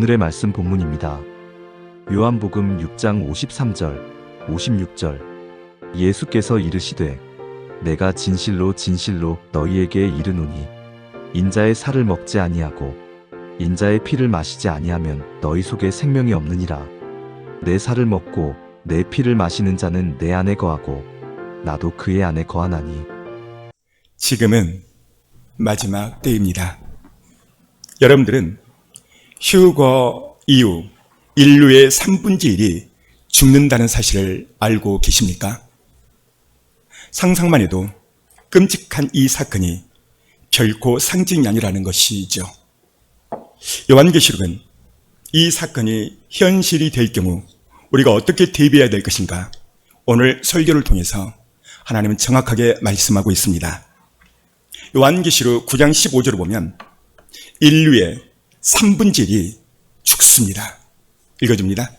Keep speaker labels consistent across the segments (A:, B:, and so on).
A: 오늘의 말씀 본문입니다. 요한복음 6장 53절, 56절. 예수께서 이르시되 내가 진실로 진실로 너희에게 이르노니 인자의 살을 먹지 아니하고 인자의 피를 마시지 아니하면 너희 속에 생명이 없느니라. 내 살을 먹고 내 피를 마시는 자는 내 안에 거하고 나도 그의 안에 거하나니.
B: 지금은 마지막 때입니다. 여러분들은 휴거 이후 인류의 3분의 1이 죽는다는 사실을 알고 계십니까? 상상만 해도 끔찍한 이 사건이 결코 상징이 아니라는 것이죠. 요한계시록은 이 사건이 현실이 될 경우 우리가 어떻게 대비해야 될 것인가, 오늘 설교를 통해서 하나님은 정확하게 말씀하고 있습니다. 요한계시록 9장 15절을 보면 인류의 3분의 1이 죽습니다. 읽어줍니다.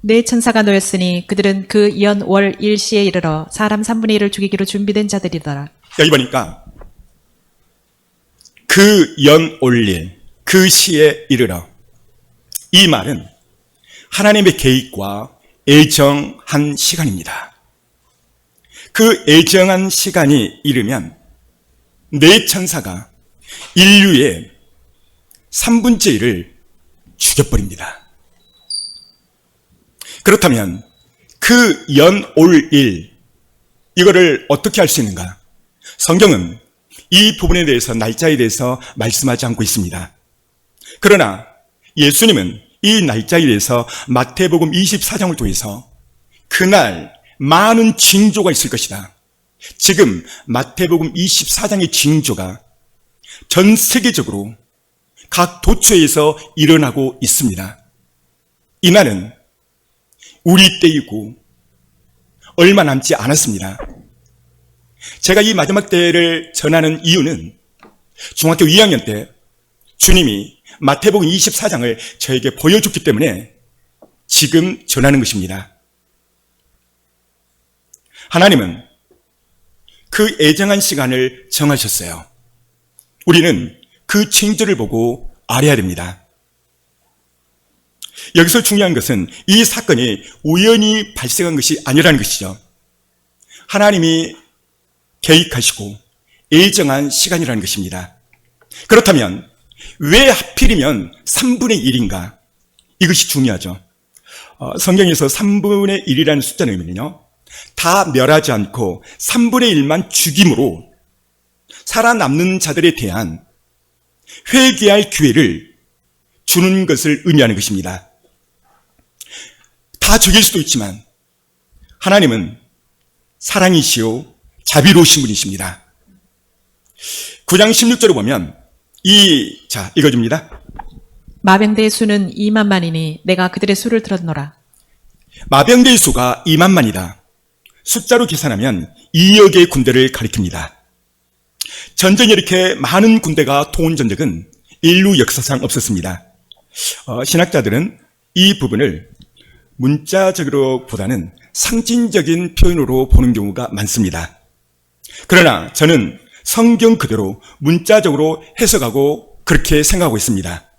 C: 네 천사가 놓였으니 그들은 그 연 월 일시에 이르러 사람 3분의 1을 죽이기로 준비된 자들이더라.
B: 여기 보니까 그 연 올릴 그 시에 이르러, 이 말은 하나님의 계획과 애정한 시간입니다. 그 애정한 시간이 이르면 네 천사가 인류의 3분의 1을 죽여버립니다. 그렇다면 그 연 올 일, 이거를 어떻게 할 수 있는가? 성경은 이 부분에 대해서, 날짜에 대해서 말씀하지 않고 있습니다. 그러나 예수님은 이 날짜에 대해서 마태복음 24장을 통해서 그날 많은 징조가 있을 것이다. 지금 마태복음 24장의 징조가 전 세계적으로 각 도처에서 일어나고 있습니다. 이날은 우리 때이고 얼마 남지 않았습니다. 제가 이 마지막 때를 전하는 이유는 중학교 2학년 때 주님이 마태복음 24장을 저에게 보여줬기 때문에 지금 전하는 것입니다. 하나님은 그 애정한 시간을 정하셨어요. 우리는 그 징조를 보고 알아야 됩니다. 여기서 중요한 것은 이 사건이 우연히 발생한 것이 아니라는 것이죠. 하나님이 계획하시고 애정한 시간이라는 것입니다. 그렇다면 왜 하필이면 3분의 1인가? 이것이 중요하죠. 성경에서 3분의 1이라는 숫자는 의미는요, 다 멸하지 않고 3분의 1만 죽임으로 살아남는 자들에 대한 회개할 기회를 주는 것을 의미하는 것입니다. 다 죽일 수도 있지만 하나님은 사랑이시요 자비로우신 분이십니다. 9장 16절을 보면 읽어줍니다.
C: 마병대의 수는 2만만이니 내가 그들의 수를 들었노라.
B: 마병대의 수가 2만만이다. 숫자로 계산하면 2억의 군대를 가리킵니다. 전쟁에 이렇게 많은 군대가 통한 전적은 인류 역사상 없었습니다. 신학자들은 이 부분을 문자적으로 보다는 상징적인 표현으로 보는 경우가 많습니다. 그러나 저는 성경 그대로 문자적으로 해석하고 그렇게 생각하고 있습니다.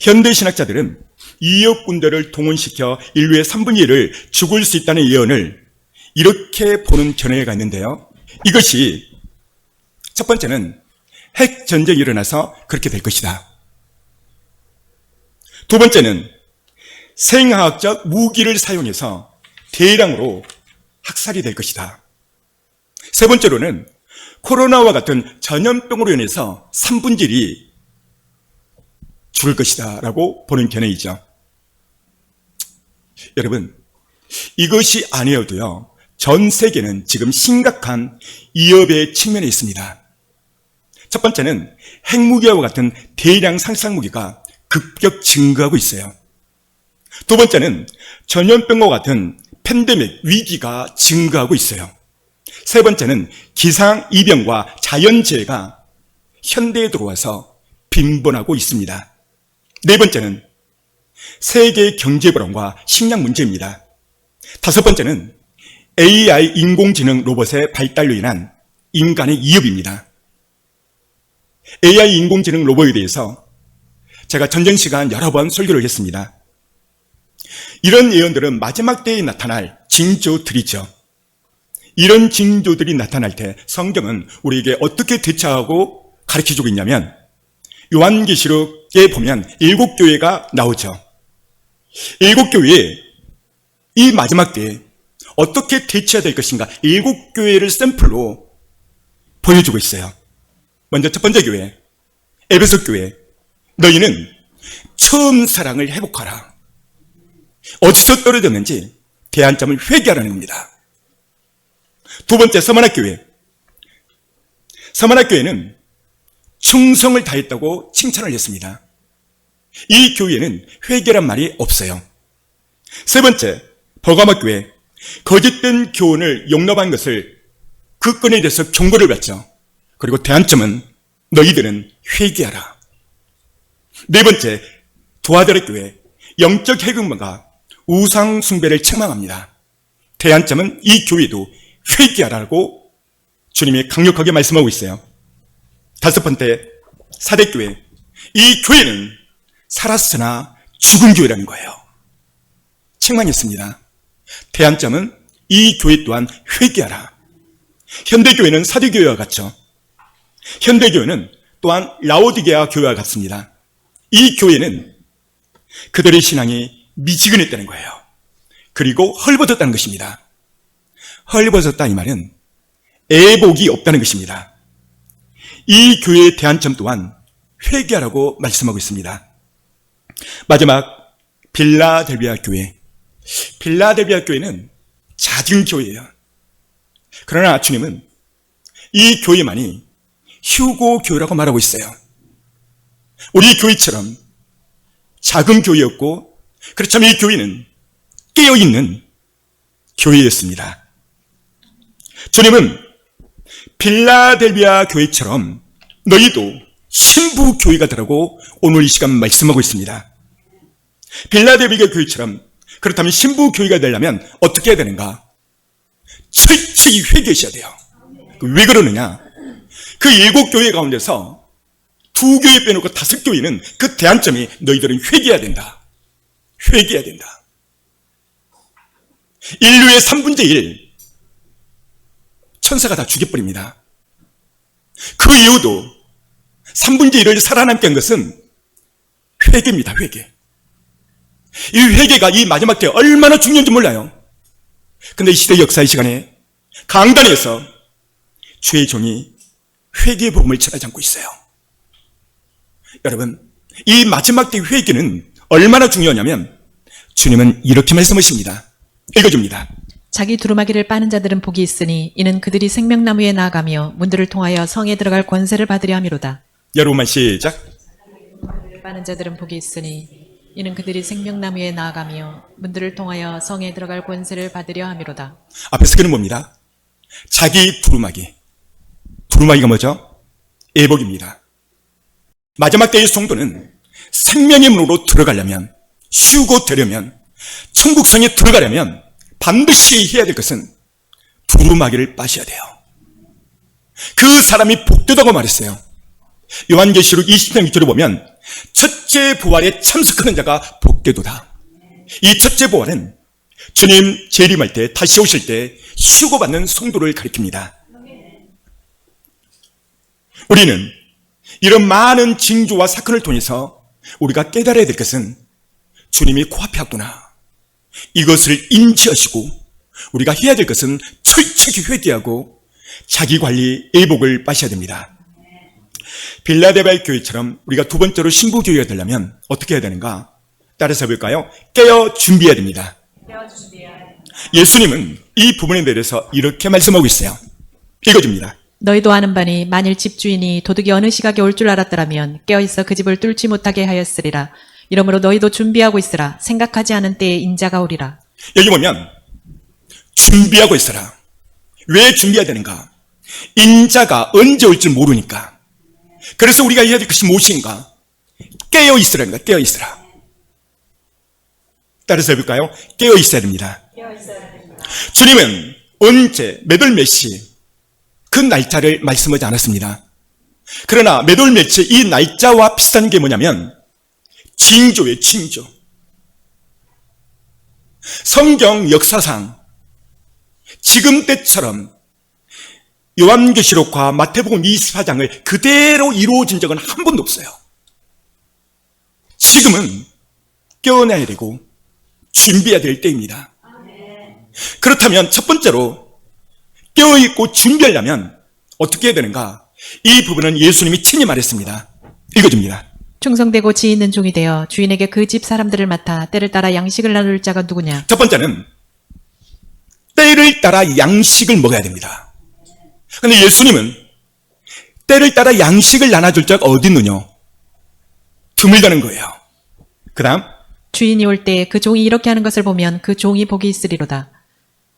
B: 현대 신학자들은 2억 군대를 동원시켜 인류의 3분의 1을 죽을 수 있다는 예언을 이렇게 보는 견해가 있는데요. 이것이 첫 번째는 핵 전쟁이 일어나서 그렇게 될 것이다. 두 번째는 생화학적 무기를 사용해서 대량으로 학살이 될 것이다. 세 번째로는 코로나와 같은 전염병으로 인해서 3분의 1이 죽을 것이다 라고 보는 견해이죠. 여러분, 이것이 아니어도요, 전 세계는 지금 심각한 위협의 측면에 있습니다. 첫 번째는 핵무기와 같은 대량 살상무기가 급격 증가하고 있어요. 두 번째는 전염병과 같은 팬데믹 위기가 증가하고 있어요. 세 번째는 기상이병과 자연재해가 현대에 들어와서 빈번하고 있습니다. 네 번째는 세계 경제 불안과 식량 문제입니다. 다섯 번째는 AI 인공지능 로봇의 발달로 인한 인간의 위협입니다. AI 인공지능 로봇에 대해서 제가 전쟁 시간 여러 번 설교를 했습니다. 이런 예언들은 마지막 때에 나타날 징조들이죠. 이런 징조들이 나타날 때 성경은 우리에게 어떻게 대처하고 가르쳐주고 있냐면 요한계시록에 보면 7교회가 나오죠. 7교회에 이 마지막 때에 어떻게 대처해야 될 것인가 7교회를 샘플로 보여주고 있어요. 먼저 첫 번째 교회, 에베소 교회. 너희는 처음 사랑을 회복하라. 어디서 떨어졌는지 대안점을 회개하라는 겁니다. 두 번째, 서머나 교회. 서머나 교회는 충성을 다했다고 칭찬을 했습니다. 이 교회는 회개란 말이 없어요. 세 번째, 버가모 교회. 거짓된 교훈을 용납한 것을 그 건에 대해서 경고를 받죠. 그리고 대안점은 너희들은 회개하라. 네 번째, 두아데라 교회. 영적 해금과 우상 숭배를 책망합니다. 대안점은 이 교회도 회개하라고 주님이 강력하게 말씀하고 있어요. 다섯 번째, 사대교회. 이 교회는 살았으나 죽은 교회라는 거예요. 책망했습니다. 대안점은 이 교회 또한 회개하라. 현대교회는 사대교회와 같죠. 현대교회는 또한 라오디게아 교회와 같습니다. 이 교회는 그들의 신앙이 미지근했다는 거예요. 그리고 헐벗었다는 것입니다. 헐벗었다 이 말은 애복이 없다는 것입니다. 이 교회의 대안점 또한 회개하라고 말씀하고 있습니다. 마지막 빌라델비아 교회. 빌라델비아 교회는 잦은 교회예요. 그러나 주님은 이 교회만이 휴고 교회라고 말하고 있어요. 우리 교회처럼 작은 교회였고 그렇다면 이 교회는 깨어있는 교회였습니다. 주님은 빌라델비아 교회처럼 너희도 신부 교회가 되라고 오늘 이 시간 말씀하고 있습니다. 빌라델비아 교회처럼 그렇다면 신부 교회가 되려면 어떻게 해야 되는가? 철저히 회개하셔야 돼요. 왜 그러느냐? 그 7교회 가운데서 2교회 빼놓고 5교회는 그 대안점이 너희들은 회개해야 된다. 회개해야 된다. 인류의 3분의 1 천사가 다 죽여버립니다. 그 이후도 3분의 1을 살아남게 한 것은 회개입니다. 회개. 이 회개가 이 마지막 때 얼마나 중요한지 몰라요. 근데 이 시대 역사의 시간에 강단에서 주의 종이 회개의 복음을 전하지 않고 있어요. 여러분, 이 마지막 때 회개는 얼마나 중요하냐면 주님은 이렇게 말씀하십니다. 읽어줍니다.
C: 자기 두루마기를 빠는 자들은 복이 있으니 이는 그들이 생명나무에 나아가며 문들을 통하여 성에 들어갈 권세를 받으려 함이로다.
B: 여러분만 시작.
C: 빠는 자들은 복이 있으니 이는 그들이 생명나무에 나아가며 문들을 통하여 성에 들어갈 권세를 받으려 함이로다.
B: 앞에서 그는 뭡니다? 자기 두루마기. 두루마기가 뭐죠? 애복입니다. 마지막 때의 성도는 생명의 문으로 들어가려면, 쉬고 되려면, 천국성에 들어가려면 반드시 해야 될 것은 두루마기를 빠셔야 돼요. 그 사람이 복되다고 말했어요. 요한계시록 20장 6절에 보면 첫째 부활에 참석하는 자가 복되도다. 이 첫째 부활은 주님 재림할 때, 다시 오실 때 휴고받는 성도를 가리킵니다. 우리는 이런 많은 징조와 사건을 통해서 우리가 깨달아야 될 것은 주님이 코앞에 왔구나. 이것을 인지하시고 우리가 해야 될 것은 철저히 회개하고 자기관리, 애복을 빠셔야 됩니다. 빌라델비아 교회처럼 우리가 두 번째로 신부교회가 되려면 어떻게 해야 되는가? 따라서 해볼까요? 깨어 준비해야 됩니다. 예수님은 이 부분에 대해서 이렇게 말씀하고 있어요. 읽어줍니다.
C: 너희도 아는 바니 만일 집주인이 도둑이 어느 시각에 올 줄 알았더라면 깨어있어 그 집을 뚫지 못하게 하였으리라. 이러므로 너희도 준비하고 있으라. 생각하지 않은 때에 인자가 오리라.
B: 여기 보면 준비하고 있어라. 왜 준비해야 되는가? 인자가 언제 올지 모르니까. 그래서 우리가 해야 될 것이 무엇인가? 깨어 있으라는 거야. 깨어 있으라. 따라서 해볼까요? 깨어 있어야 됩니다. 주님은 언제, 몇 월 몇 시, 그 날짜를 말씀하지 않았습니다. 그러나 몇 월 며칠 이 날짜와 비슷한 게 뭐냐면 징조의 징조. 성경 역사상 지금 때처럼 요한계시록과 마태복음 24장을 그대로 이루어진 적은 한 번도 없어요. 지금은 깨어나야 되고 준비해야 될 때입니다. 그렇다면 첫 번째로 깨어있고 준비하려면 어떻게 해야 되는가? 이 부분은 예수님이 친히 말했습니다. 읽어줍니다.
C: 충성되고 지혜 있는 종이 되어 주인에게 그 집 사람들을 맡아 때를 따라 양식을 나눌 자가 누구냐?
B: 첫 번째는 때를 따라 양식을 먹어야 됩니다. 그런데 예수님은 때를 따라 양식을 나눠줄 자가 어디 있느냐? 드물다는 거예요. 그 다음
C: 주인이 올 때 그 종이 이렇게 하는 것을 보면 그 종이 복이 있으리로다.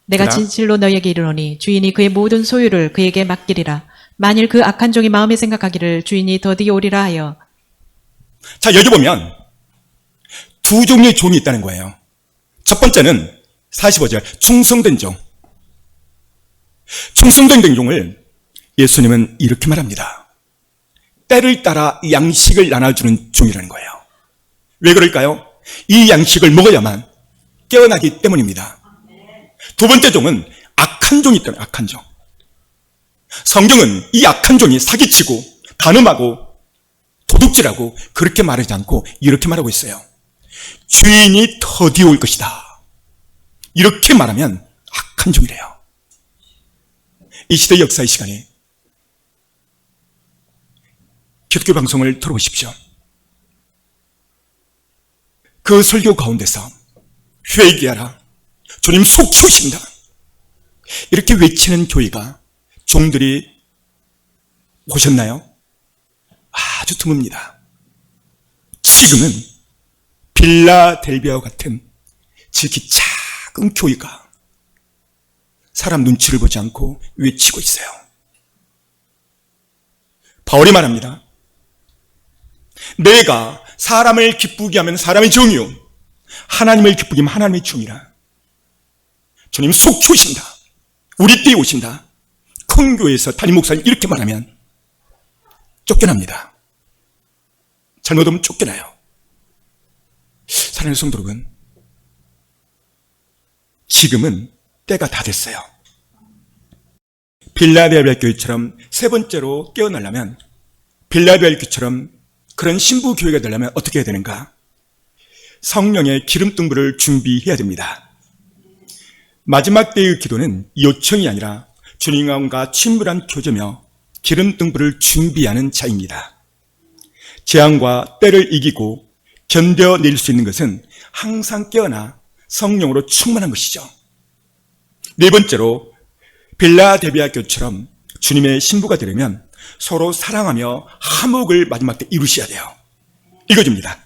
C: 내가
B: 그다음?
C: 진실로 너희에게 이르노니 주인이 그의 모든 소유를 그에게 맡기리라. 만일 그 악한 종이 마음에 생각하기를 주인이 더디게 오리라 하여.
B: 자, 여기 보면 두 종류의 종이 있다는 거예요. 첫 번째는 45절 충성된 종. 충성된 종을 예수님은 이렇게 말합니다. 때를 따라 양식을 나눠주는 종이라는 거예요. 왜 그럴까요? 이 양식을 먹어야만 깨어나기 때문입니다. 두 번째 종은 악한 종이 있다는 악한 종. 성경은 이 악한 종이 사기치고 간음하고 도둑질하고 그렇게 말하지 않고 이렇게 말하고 있어요. 주인이 더디 올 것이다. 이렇게 말하면 악한 종이래요. 이 시대 역사의 시간에 기독교 방송을 들어보십시오. 그 설교 가운데서 회개하라. 주님 속 추신다. 이렇게 외치는 교회가 종들이 오셨나요? 아주 드뭅니다. 지금은 빌라델비아와 같은 지극히 작은 교회가 사람 눈치를 보지 않고 외치고 있어요. 바울이 말합니다. 내가 사람을 기쁘게 하면 사람의 종이요 하나님을 기쁘게 하면 하나님의 종이라. 주님 속 추신다. 우리 때에 오신다. 큰 교회에서 담임 목사님 이렇게 말하면 쫓겨납니다. 잘못하면 쫓겨나요. 사랑하는 성도 여러분, 지금은 때가 다 됐어요. 빌라델비아 교회처럼 세 번째로 깨어나려면, 빌라델비아 교회처럼 그런 신부 교회가 되려면 어떻게 해야 되는가? 성령의 기름등불을 준비해야 됩니다. 마지막 때의 기도는 요청이 아니라 주님과 친밀한 교제며 기름등불을 준비하는 자입니다. 재앙과 때를 이기고 견뎌낼 수 있는 것은 항상 깨어나 성령으로 충만한 것이죠. 네 번째로 빌라델비아 교회처럼 주님의 신부가 되려면 서로 사랑하며 화목을 마지막 때 이루셔야 돼요. 읽어줍니다.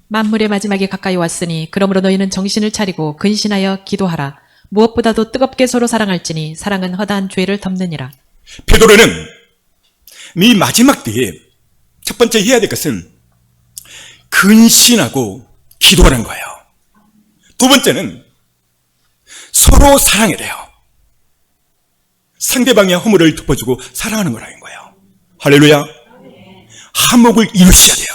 C: 만물의 마지막이 가까이 왔으니 그러므로 너희는 정신을 차리고 근신하여 기도하라. 무엇보다도 뜨겁게 서로 사랑할지니 사랑은 허다한 죄를 덮느니라.
B: 베드로는 이 마지막 때에 첫 번째 해야 될 것은 근신하고 기도하는 거예요. 두 번째는 서로 사랑해야 돼요. 상대방의 허물을 덮어주고 사랑하는 거라는 거예요. 할렐루야. 화목을 이루셔야 돼요.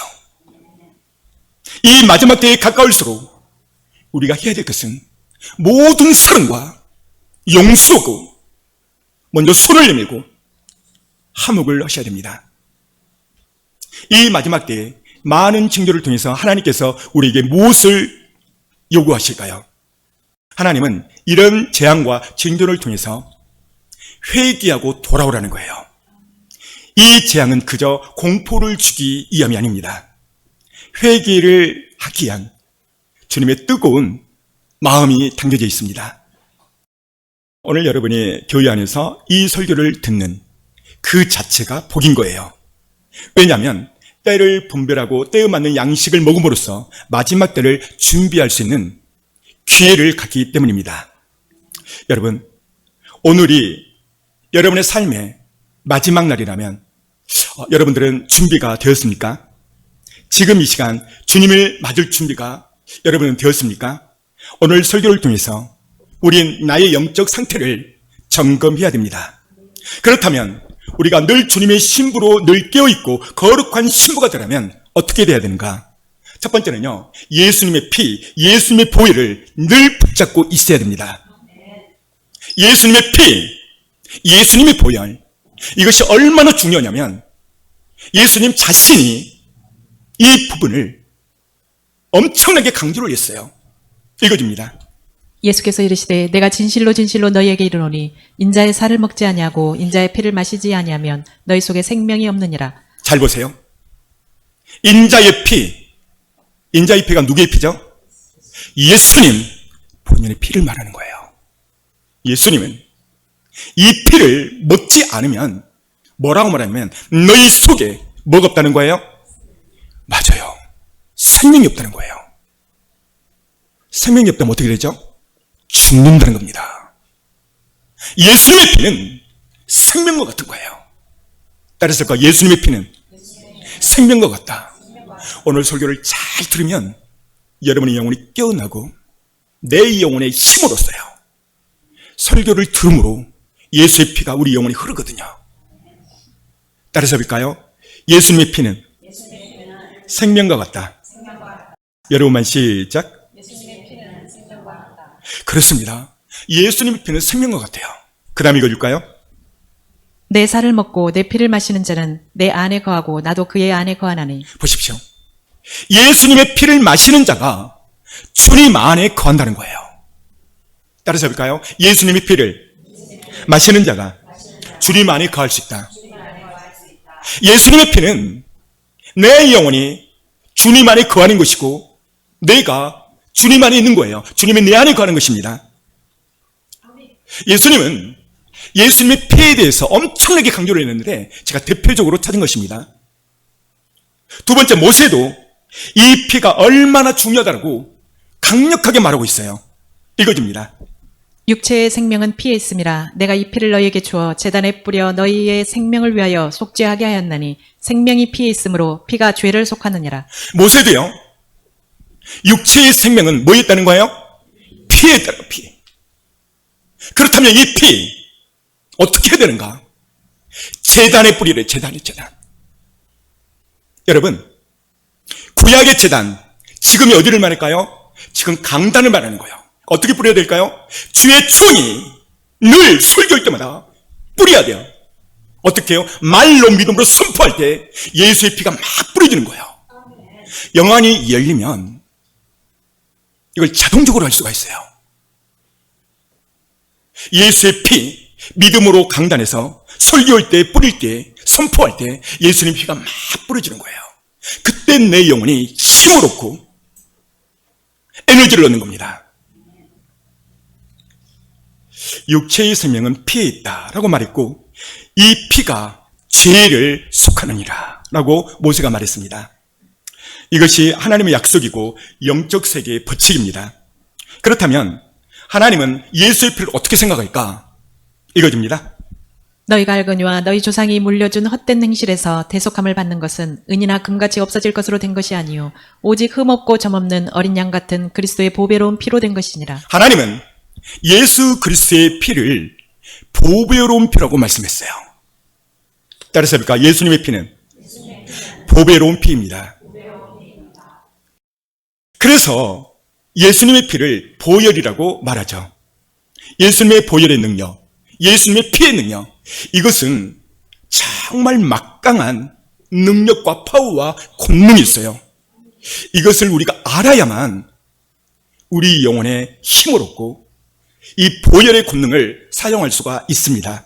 B: 이 마지막 때에 가까울수록 우리가 해야 될 것은 모든 사랑과 용서하고 먼저 손을 내밀고 화목을 하셔야 됩니다. 이 마지막 때에 많은 징조를 통해서 하나님께서 우리에게 무엇을 요구하실까요? 하나님은 이런 재앙과 징조를 통해서 회개하고 돌아오라는 거예요. 이 재앙은 그저 공포를 주기 위함이 아닙니다. 회개를 하기 위한 주님의 뜨거운 마음이 담겨져 있습니다. 오늘 여러분이 교회 안에서 이 설교를 듣는 그 자체가 복인 거예요. 왜냐하면 때를 분별하고 때에 맞는 양식을 먹음으로써 마지막 때를 준비할 수 있는 기회를 갖기 때문입니다. 여러분, 오늘이 여러분의 삶의 마지막 날이라면 여러분들은 준비가 되었습니까? 지금 이 시간 주님을 맞을 준비가 여러분은 되었습니까? 오늘 설교를 통해서 우린 나의 영적 상태를 점검해야 됩니다. 그렇다면 우리가 늘 주님의 신부로 늘 깨어있고 거룩한 신부가 되려면 어떻게 돼야 되는가? 첫 번째는요, 예수님의 피, 예수님의 보혈을 늘 붙잡고 있어야 됩니다. 예수님의 피, 예수님의 보혈, 이것이 얼마나 중요하냐면 예수님 자신이 이 부분을 엄청나게 강조를 했어요. 읽어줍니다.
C: 예수께서 이르시되 내가 진실로 진실로 너희에게 이르노니 인자의 살을 먹지 아니하고 인자의 피를 마시지 아니하면 너희 속에 생명이 없느니라.
B: 잘 보세요. 인자의 피, 인자의 피가 누구의 피죠? 예수님 본연의 피를 말하는 거예요. 예수님은 이 피를 먹지 않으면 뭐라고 말하냐면 너희 속에 뭐가 없다는 거예요? 맞아요. 생명이 없다는 거예요. 생명이 없다면 어떻게 되죠? 죽는다는 겁니다. 예수님의 피는 생명과 같은 거예요. 따라서 예수님의 피는 생명과 같다. 오늘 설교를 잘 들으면 여러분의 영혼이 깨어나고 내 영혼의 힘으로써요. 설교를 들음으로 예수의 피가 우리 영혼에 흐르거든요. 따라서 볼까요? 예수님의 피는 생명과 같다. 여러분만 시작. 그렇습니다. 예수님의 피는 생명과 같아요. 그 다음에 읽어줄까요?
C: 내 살을 먹고 내 피를 마시는 자는 내 안에 거하고 나도 그의 안에 거하나니.
B: 보십시오. 예수님의 피를 마시는 자가 주님 안에 거한다는 거예요. 따라서 볼까요? 예수님의 피를 마시는 자가 주님 안에 거할 수 있다. 예수님의 피는 내 영혼이 주님 안에 거하는 것이고 내가 주님 안에 있는 거예요. 주님이 내 안에 거하는 것입니다. 예수님은 예수님의 피에 대해서 엄청나게 강조를 했는데 제가 대표적으로 찾은 것입니다. 두 번째, 모세도 이 피가 얼마나 중요하다고 강력하게 말하고 있어요. 읽어줍니다.
C: 육체의 생명은 피에 있음이라 내가 이 피를 너희에게 주어 제단에 뿌려 너희의 생명을 위하여 속죄하게 하였나니 생명이 피에 있으므로 피가 죄를 속하느니라.
B: 모세도요, 육체의 생명은 뭐에 있다는 거예요? 피에 있다는 거예요. 피. 그렇다면 이 피 어떻게 해야 되는가? 제단에 뿌리래. 제단. 여러분, 구약의 제단, 지금이 어디를 말할까요? 지금 강단을 말하는 거예요. 어떻게 뿌려야 될까요? 주의 총이 늘 설교할 때마다 뿌려야 돼요. 어떻게 해요? 말로 믿음으로 선포할 때 예수의 피가 막 뿌려지는 거예요. 영안이 열리면 이걸 자동적으로 할 수가 있어요. 예수의 피, 믿음으로 강단해서 설교할 때, 뿌릴 때, 선포할 때 예수님 피가 막 뿌려지는 거예요. 그때 내 영혼이 힘을 얻고 에너지를 얻는 겁니다. 육체의 생명은 피에 있다라고 말했고 이 피가 죄를 속하느니라 라고 모세가 말했습니다. 이것이 하나님의 약속이고 영적 세계의 법칙입니다. 그렇다면 하나님은 예수의 피를 어떻게 생각할까? 읽어줍니다.
C: 너희가 알거니와 너희 조상이 물려준 헛된 행실에서 대속함을 받는 것은 은이나 금같이 없어질 것으로 된 것이 아니요 오직 흠없고 점없는 어린 양 같은 그리스도의 보배로운 피로 된 것이니라.
B: 하나님은 예수 그리스도의 피를 보배로운 피라고 말씀했어요. 따라서 볼까? 예수님의 피는 보배로운 피입니다. 그래서 예수님의 피를 보혈이라고 말하죠. 예수님의 보혈의 능력, 예수님의 피의 능력, 이것은 정말 막강한 능력과 파워와 권능이 있어요. 이것을 우리가 알아야만 우리 영혼에 힘을 얻고 이 보혈의 권능을 사용할 수가 있습니다.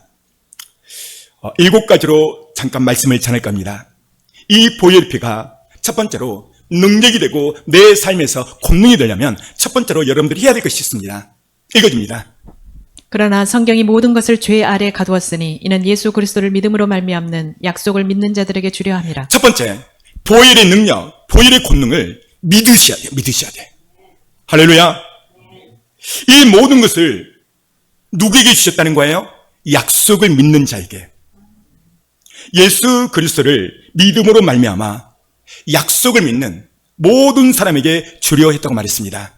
B: 7가지로 잠깐 말씀을 전할까 합니다. 이 보혈 피가 첫 번째로 능력이 되고 내 삶에서 권능이 되려면 첫 번째로 여러분들이 해야 될 것이 있습니다. 읽어줍니다.
C: 그러나 성경이 모든 것을 죄 아래 가두었으니 이는 예수 그리스도를 믿음으로 말미암는 약속을 믿는 자들에게 주려 함이라.
B: 첫 번째, 보혈의 능력, 보혈의 권능을 믿으셔야 돼요. 믿으셔야 돼. 할렐루야. 이 모든 것을 누구에게 주셨다는 거예요? 약속을 믿는 자에게. 예수 그리스도를 믿음으로 말미암아 약속을 믿는 모든 사람에게 주려 했다고 말했습니다.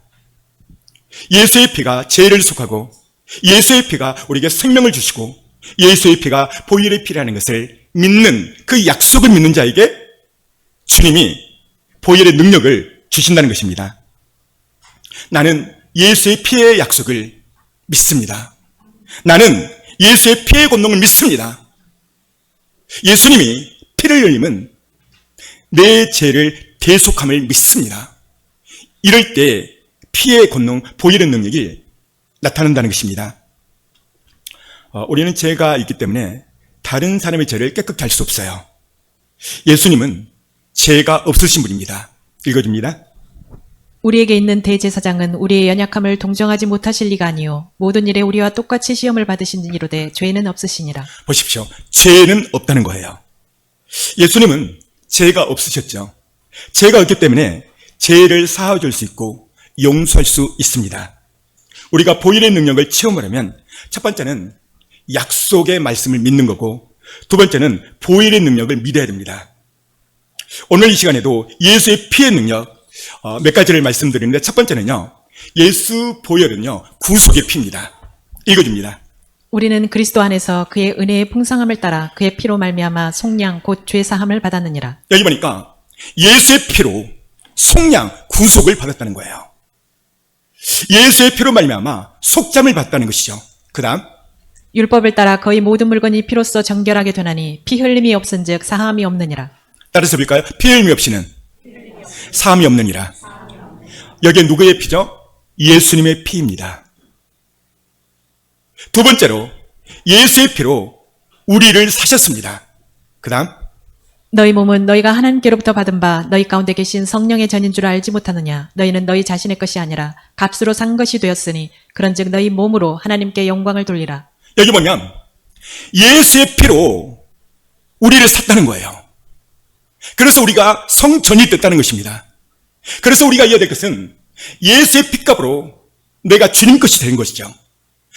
B: 예수의 피가 죄를 속하고 예수의 피가 우리에게 생명을 주시고 예수의 피가 보혈의 피라는 것을 믿는 그 약속을 믿는 자에게 주님이 보혈의 능력을 주신다는 것입니다. 나는 예수의 피의 약속을 믿습니다. 나는 예수의 피의 권능을 믿습니다. 예수님이 피를 흘림은 내 죄를 대속함을 믿습니다. 이럴 때 피의 권능, 보혈의 능력이 나타난다는 것입니다. 우리는 죄가 있기 때문에 다른 사람의 죄를 깨끗게 할 수 없어요. 예수님은 죄가 없으신 분입니다. 읽어줍니다.
C: 우리에게 있는 대제사장은 우리의 연약함을 동정하지 못하실 리가 아니요 모든 일에 우리와 똑같이 시험을 받으신 이로되 죄는 없으시니라.
B: 보십시오. 죄는 없다는 거예요. 예수님은 죄가 없으셨죠. 죄가 없기 때문에 죄를 사하줄 수 있고 용서할 수 있습니다. 우리가 보혈의 능력을 체험하려면 첫 번째는 약속의 말씀을 믿는 거고 두 번째는 보혈의 능력을 믿어야 됩니다. 오늘 이 시간에도 예수의 피의 능력 몇 가지를 말씀드리는데 첫 번째는요. 예수 보혈은요. 구속의 피입니다. 읽어줍니다.
C: 우리는 그리스도 안에서 그의 은혜의 풍성함을 따라 그의 피로 말미암아 속량 곧 죄사함을 받았느니라.
B: 여기 보니까 예수의 피로 속량, 구속을 받았다는 거예요. 예수의 피로 말미암아 속잠을 받았다는 것이죠. 그 다음
C: 율법을 따라 거의 모든 물건이 피로써 정결하게 되나니 피 흘림이 없은즉 사함이 없느니라.
B: 따라서 볼까요? 피 흘림이 없이는 사함이 없느니라. 여기에 누구의 피죠? 예수님의 피입니다. 두 번째로 예수의 피로 우리를 사셨습니다. 그 다음
C: 너희 몸은 너희가 하나님께로부터 받은 바 너희 가운데 계신 성령의 전인 줄 알지 못하느냐. 너희는 너희 자신의 것이 아니라 값으로 산 것이 되었으니 그런즉 너희 몸으로 하나님께 영광을 돌리라.
B: 여기 보면 예수의 피로 우리를 샀다는 거예요. 그래서 우리가 성전이 됐다는 것입니다. 그래서 우리가 이해야 될 것은 예수의 피값으로 내가 주님 것이 된 것이죠.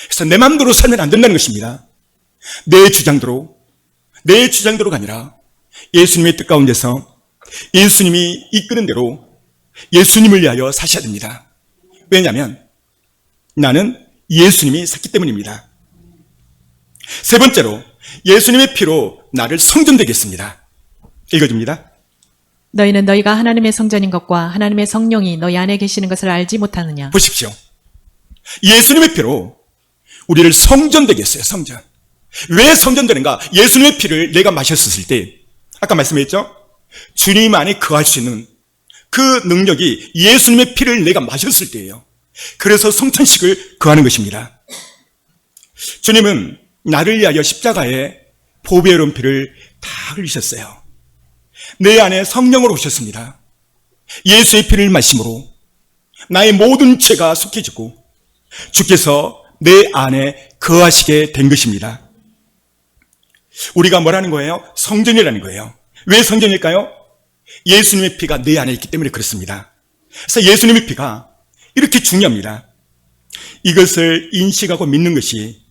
B: 그래서 내 마음대로 살면 안 된다는 것입니다. 내 주장대로가 아니라 예수님의 뜻 가운데서 예수님이 이끄는 대로 예수님을 위하여 사셔야 됩니다. 왜냐하면 나는 예수님이 샀기 때문입니다. 세 번째로 예수님의 피로 나를 성전되게 했습니다. 읽어줍니다.
C: 너희는 너희가 하나님의 성전인 것과 하나님의 성령이 너희 안에 계시는 것을 알지 못하느냐.
B: 보십시오. 예수님의 피로 우리를 성전되게 했어요. 성전. 왜 성전되는가? 예수님의 피를 내가 마셨을 때 아까 말씀했죠? 주님 안에 거할 수 있는 그 능력이 예수님의 피를 내가 마셨을 때예요. 그래서 성찬식을 거하는 것입니다. 주님은 나를 위하여 십자가에 보배로운 피를 다 흘리셨어요. 내 안에 성령으로 오셨습니다. 예수의 피를 마심으로 나의 모든 죄가 속해지고 주께서 내 안에 거하시게 된 것입니다. 우리가 뭐라는 거예요? 성전이라는 거예요. 왜 성전일까요? 예수님의 피가 내 안에 있기 때문에 그렇습니다. 그래서 예수님의 피가 이렇게 중요합니다. 이것을 인식하고 믿는 것이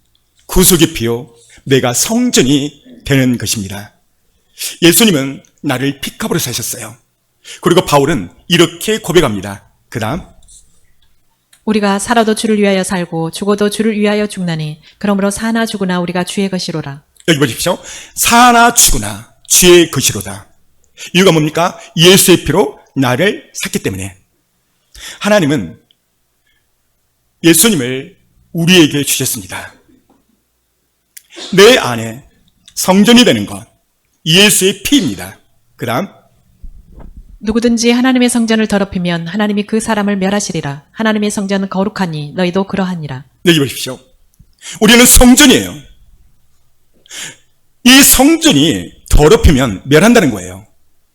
B: 구속의 피요 내가 성전이 되는 것입니다. 예수님은 나를 피값으로 사셨어요. 그리고 바울은 이렇게 고백합니다. 그 다음
C: 우리가 살아도 주를 위하여 살고 죽어도 주를 위하여 죽나니 그러므로 사나 죽으나 우리가 주의 것이로라.
B: 여기 보십시오. 사나 죽으나 주의 것이로다. 이유가 뭡니까? 예수의 피로 나를 샀기 때문에. 하나님은 예수님을 우리에게 주셨습니다. 내 안에 성전이 되는 것, 예수의 피입니다. 그 다음
C: 누구든지 하나님의 성전을 더럽히면 하나님이 그 사람을 멸하시리라. 하나님의 성전은 거룩하니 너희도 그러하니라.
B: 여기 보십시오. 우리는 성전이에요. 이 성전이 더럽히면 멸한다는 거예요.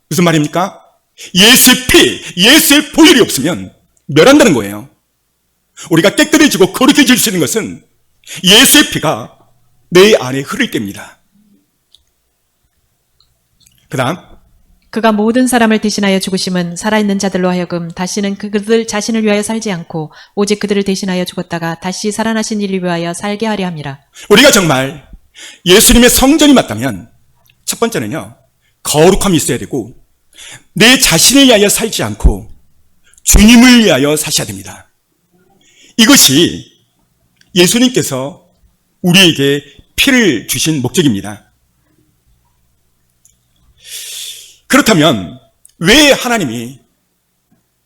B: 무슨 말입니까? 예수의 피, 예수의 보혈이 없으면 멸한다는 거예요. 우리가 깨끗해지고 거룩해질 수 있는 것은 예수의 피가 내 안에 흐를 때입니다. 그 다음
C: 그가 모든 사람을 대신하여 죽으심은 살아있는 자들로 하여금 다시는 그들 자신을 위하여 살지 않고 오직 그들을 대신하여 죽었다가 다시 살아나신 이를 위하여 살게 하려 함이라.
B: 우리가 정말 예수님의 성전이 맞다면 첫 번째는요, 거룩함이 있어야 되고 내 자신을 위하여 살지 않고 주님을 위하여 사셔야 됩니다. 이것이 예수님께서 우리에게 피를 주신 목적입니다. 그렇다면 왜 하나님이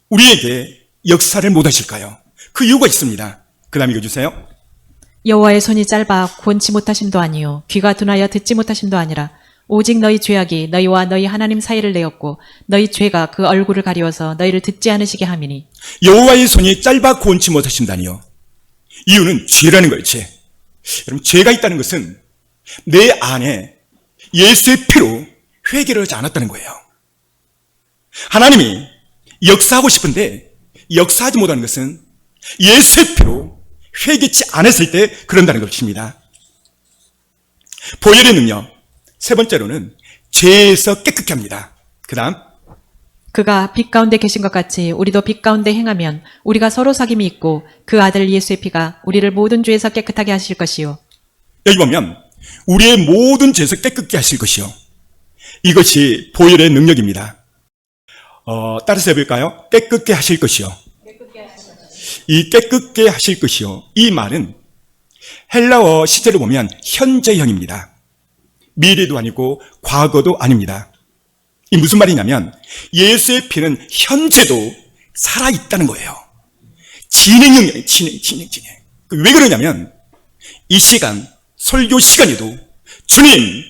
B: 우리에게 역사를 못 하실까요? 그 이유가 있습니다. 그 다음 읽어주세요.
C: 여호와의 손이 짧아 권치 못하심도 아니요 귀가 둔하여 듣지 못하심도 아니라 오직 너희 죄악이 너희와 너희 하나님 사이를 내었고 너희 죄가 그 얼굴을 가리워서 너희를 듣지 않으시게 함이니.
B: 여호와의 손이 짧아 구원치 못하신다니요. 이유는 죄라는 거예요. 죄. 여러분, 죄가 있다는 것은 내 안에 예수의 피로 회개를 하지 않았다는 거예요. 하나님이 역사하고 싶은데 역사하지 못하는 것은 예수의 피로 회개치 않았을 때 그런다는 것입니다. 보혈의 능력, 세 번째로는 죄에서 깨끗게 합니다. 그 다음,
C: 그가 빛 가운데 계신 것 같이 우리도 빛 가운데 행하면 우리가 서로 사귐이 있고 그 아들 예수의 피가 우리를 모든 죄에서 깨끗하게 하실 것이요.
B: 여기 보면 우리의 모든 죄에서 깨끗게 하실 것이요. 이것이 보혈의 능력입니다. 따라서 해볼까요? 깨끗게 하실 것이요. 이 깨끗게 하실 것이요. 이 말은 헬라어 시제를 보면 현재형입니다. 미래도 아니고 과거도 아닙니다. 이 무슨 말이냐면 예수의 피는 현재도 살아있다는 거예요. 진행형이에요. 진행. 왜 그러냐면 이 시간, 설교 시간에도 주님,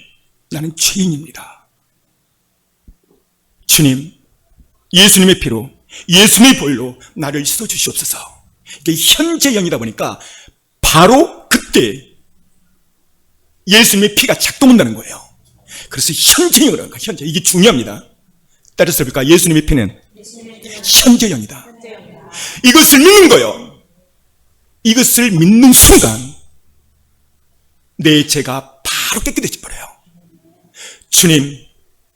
B: 나는 죄인입니다. 주님, 예수님의 피로, 예수님의 볼로 나를 씻어주시옵소서. 이게 현재형이다 보니까 바로 그때 예수님의 피가 작동한다는 거예요. 그래서 현재형으로 하는 거예요. 현재. 이게 중요합니다. 따라서 볼까? 예수님의 피는 현재형이다. 이것을 믿는 거예요. 이것을 믿는 순간 내 죄가 바로 깨끗해져 버려요. 주님,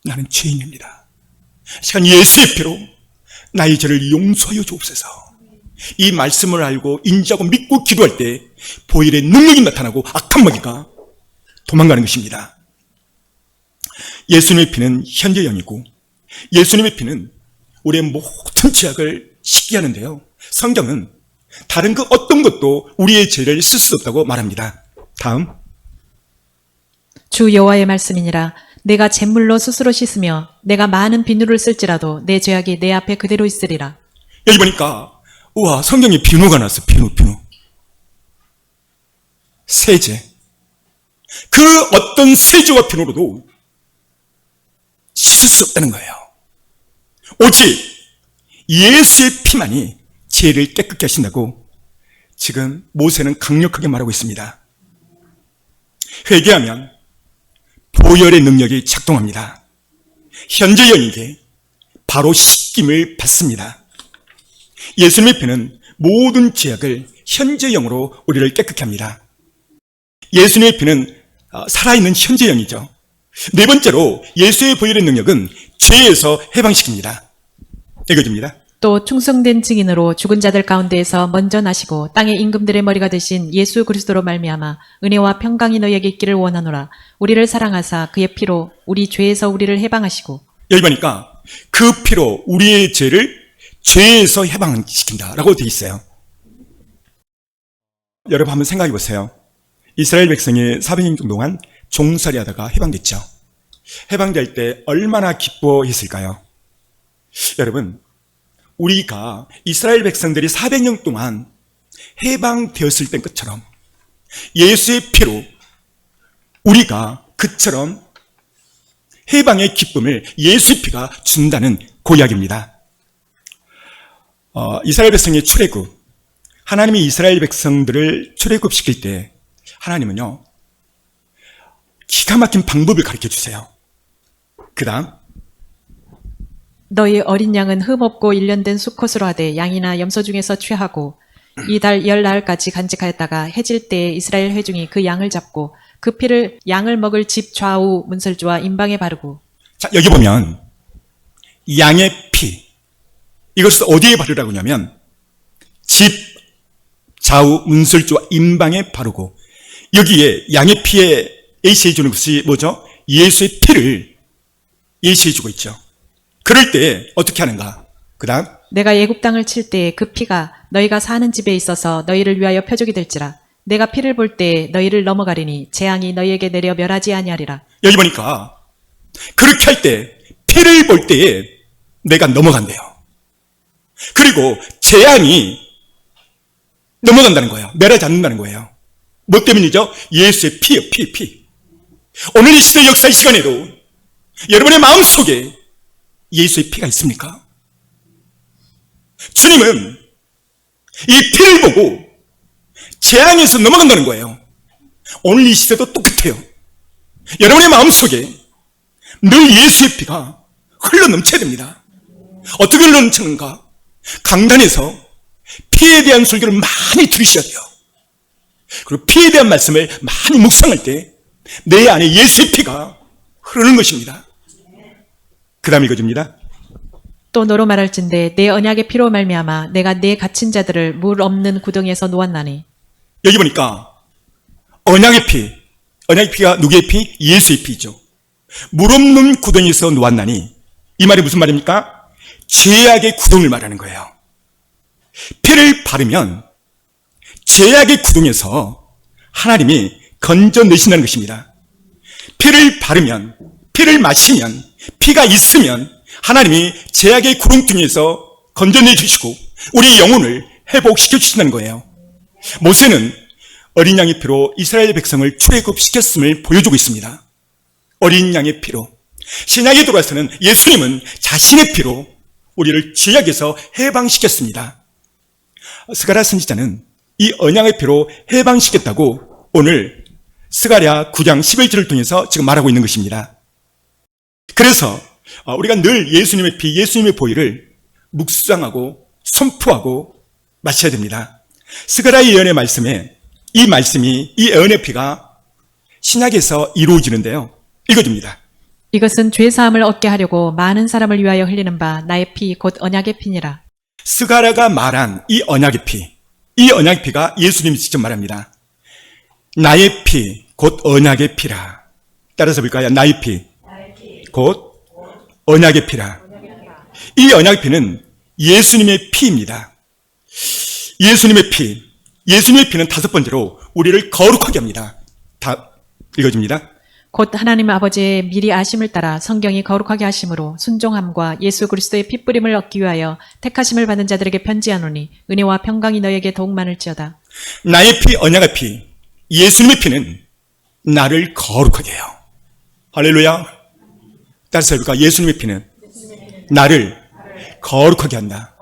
B: 나는 죄인입니다. 시간 예수의 피로 나의 죄를 용서하여 주옵소서. 이 말씀을 알고 인지하고 믿고 기도할 때 보혈의 능력이 나타나고 악한 마귀가 도망가는 것입니다. 예수님의 피는 현재형이고 예수님의 피는 우리의 모든 죄악을 씻게 하는데요. 성경은 다른 그 어떤 것도 우리의 죄를 쓸 수 없다고 말합니다. 다음,
C: 주 여호와의 말씀이니라. 내가 잿물로 스스로 씻으며 내가 많은 비누를 쓸지라도 내 죄악이 내 앞에 그대로 있으리라.
B: 여기 보니까 우와, 성경에 비누가 나왔어. 비누. 세제. 그 어떤 세제와 비누로도 씻을 수 없다는 거예요. 오직 예수의 피만이 죄를 깨끗게 하신다고 지금 모세는 강력하게 말하고 있습니다. 회개하면 보혈의 능력이 작동합니다. 현재형에게 바로 씻김을 받습니다. 예수님의 피는 모든 죄악을 현재형으로 우리를 깨끗게 합니다. 예수님의 피는 살아있는 현재형이죠. 네 번째로 예수의 보혈의 능력은 죄에서 해방시킵니다. 읽어줍니다.
C: 또 충성된 증인으로 죽은 자들 가운데에서 먼저 나시고 땅의 임금들의 머리가 되신 예수 그리스도로 말미암아 은혜와 평강이 너희에게 있기를 원하노라. 우리를 사랑하사 그의 피로 우리 죄에서 우리를 해방하시고.
B: 여기 보니까 그 피로 우리의 죄를 죄에서 해방시킨다라고 되어 있어요. 여러분 한번 생각해 보세요. 이스라엘 백성이 400년 동안 종살이 하다가 해방됐죠. 해방될 때 얼마나 기뻐했을까요? 여러분, 우리가 이스라엘 백성들이 400년 동안 해방되었을 때 것처럼 예수의 피로 우리가 그처럼 해방의 기쁨을 예수의 피가 준다는 고약입니다. 이스라엘 백성의 출애굽, 하나님이 이스라엘 백성들을 출애굽시킬 때 하나님은요 기가 막힌 방법을 가르쳐 주세요. 그 다음,
C: 너희 어린 양은 흠없고 일련된 수컷으로 하되 양이나 염소 중에서 취하고 이달 10나흘까지 간직하였다가 해질 때에 이스라엘 회중이 그 양을 잡고 그 피를 양을 먹을 집 좌우 문설주와 임방에 바르고.
B: 자, 여기 보면 양의 피, 이것을 어디에 바르라고 하냐면 집 좌우 문설주와 임방에 바르고, 여기에 양의 피에 예시해 주는 것이 뭐죠? 예수의 피를 예시해 주고 있죠. 그럴 때 어떻게 하는가? 그 다음,
C: 내가 애굽 땅을 칠 때에 그 피가 너희가 사는 집에 있어서 너희를 위하여 표적이 될지라. 내가 피를 볼 때에 너희를 넘어가리니 재앙이 너희에게 내려 멸하지 아니하리라.
B: 여기 보니까 그렇게 할 때 피를 볼 때에 내가 넘어간대요. 그리고 재앙이 넘어간다는 거예요. 내려지 않는다는 거예요. 뭐 때문이죠? 예수의 피요, 피. 오늘 이 시대 역사 이 시간에도 여러분의 마음속에 예수의 피가 있습니까? 주님은 이 피를 보고 재앙에서 넘어간다는 거예요. 오늘 이 시대도 똑같아요. 여러분의 마음속에 늘 예수의 피가 흘러 넘쳐야 됩니다. 어떻게 흘러 넘치는가? 강단에서 피에 대한 설교를 많이 들으셔야 돼요. 그리고 피에 대한 말씀을 많이 묵상할 때 내 안에 예수의 피가 흐르는 것입니다. 그 다음 읽어줍니다.
C: 또 너로 말할진대 내 언약의 피로 말미암아 내가 내 갇힌 자들을 물 없는 구덩이에서 놓았나니.
B: 여기 보니까 언약의 피가 누구의 피? 예수의 피죠. 물 없는 구덩이에서 놓았나니, 이 말이 무슨 말입니까? 죄악의 구덩이를 말하는 거예요. 피를 바르면 죄악의 구덩이에서 하나님이 건져내신다는 것입니다. 피를 바르면, 피를 마시면, 피가 있으면 하나님이 죄악의 구렁텅이에서 건져내 주시고 우리 영혼을 회복시켜 주신다는 거예요. 모세는 어린 양의 피로 이스라엘 백성을 출애굽시켰음을 보여주고 있습니다. 어린 양의 피로. 신약에 들어와서는 예수님은 자신의 피로 우리를 죄악에서 해방시켰습니다. 스가랴 선지자는 이 언약의 피로 해방시켰다고 오늘 스가랴 9장 11절을 통해서 지금 말하고 있는 것입니다. 그래서 우리가 늘 예수님의 피, 예수님의 보혈을 묵상하고 선포하고 마셔야 됩니다. 스가랴 예언의 말씀에 이 말씀이, 이 예언의 피가 신약에서 이루어지는데요. 읽어줍니다.
C: 이것은 죄사함을 얻게 하려고 많은 사람을 위하여 흘리는 바 나의 피 곧 언약의 피니라.
B: 스가랴가 말한 이 언약의 피, 이 언약의 피가 예수님이 직접 말합니다. 나의 피, 곧 언약의 피라. 따라서 볼까요? 나의 피, 곧 언약의 피라. 이 언약의 피는 예수님의 피입니다. 예수님의 피는 다섯 번째로 우리를 거룩하게 합니다. 다 읽어줍니다.
C: 곧 하나님 아버지의 미리 아심을 따라 성경이 거룩하게 하심으로 순종함과 예수 그리스도의 핏부림을 얻기 위하여 택하심을 받은 자들에게 편지하노니 은혜와 평강이 너에게 더욱 많을지어다.
B: 나의 피, 언약의 피, 예수님의 피는 나를 거룩하게 해요. 할렐루야. 따라서 해볼까? 예수님의 피는 나를 거룩하게 한다.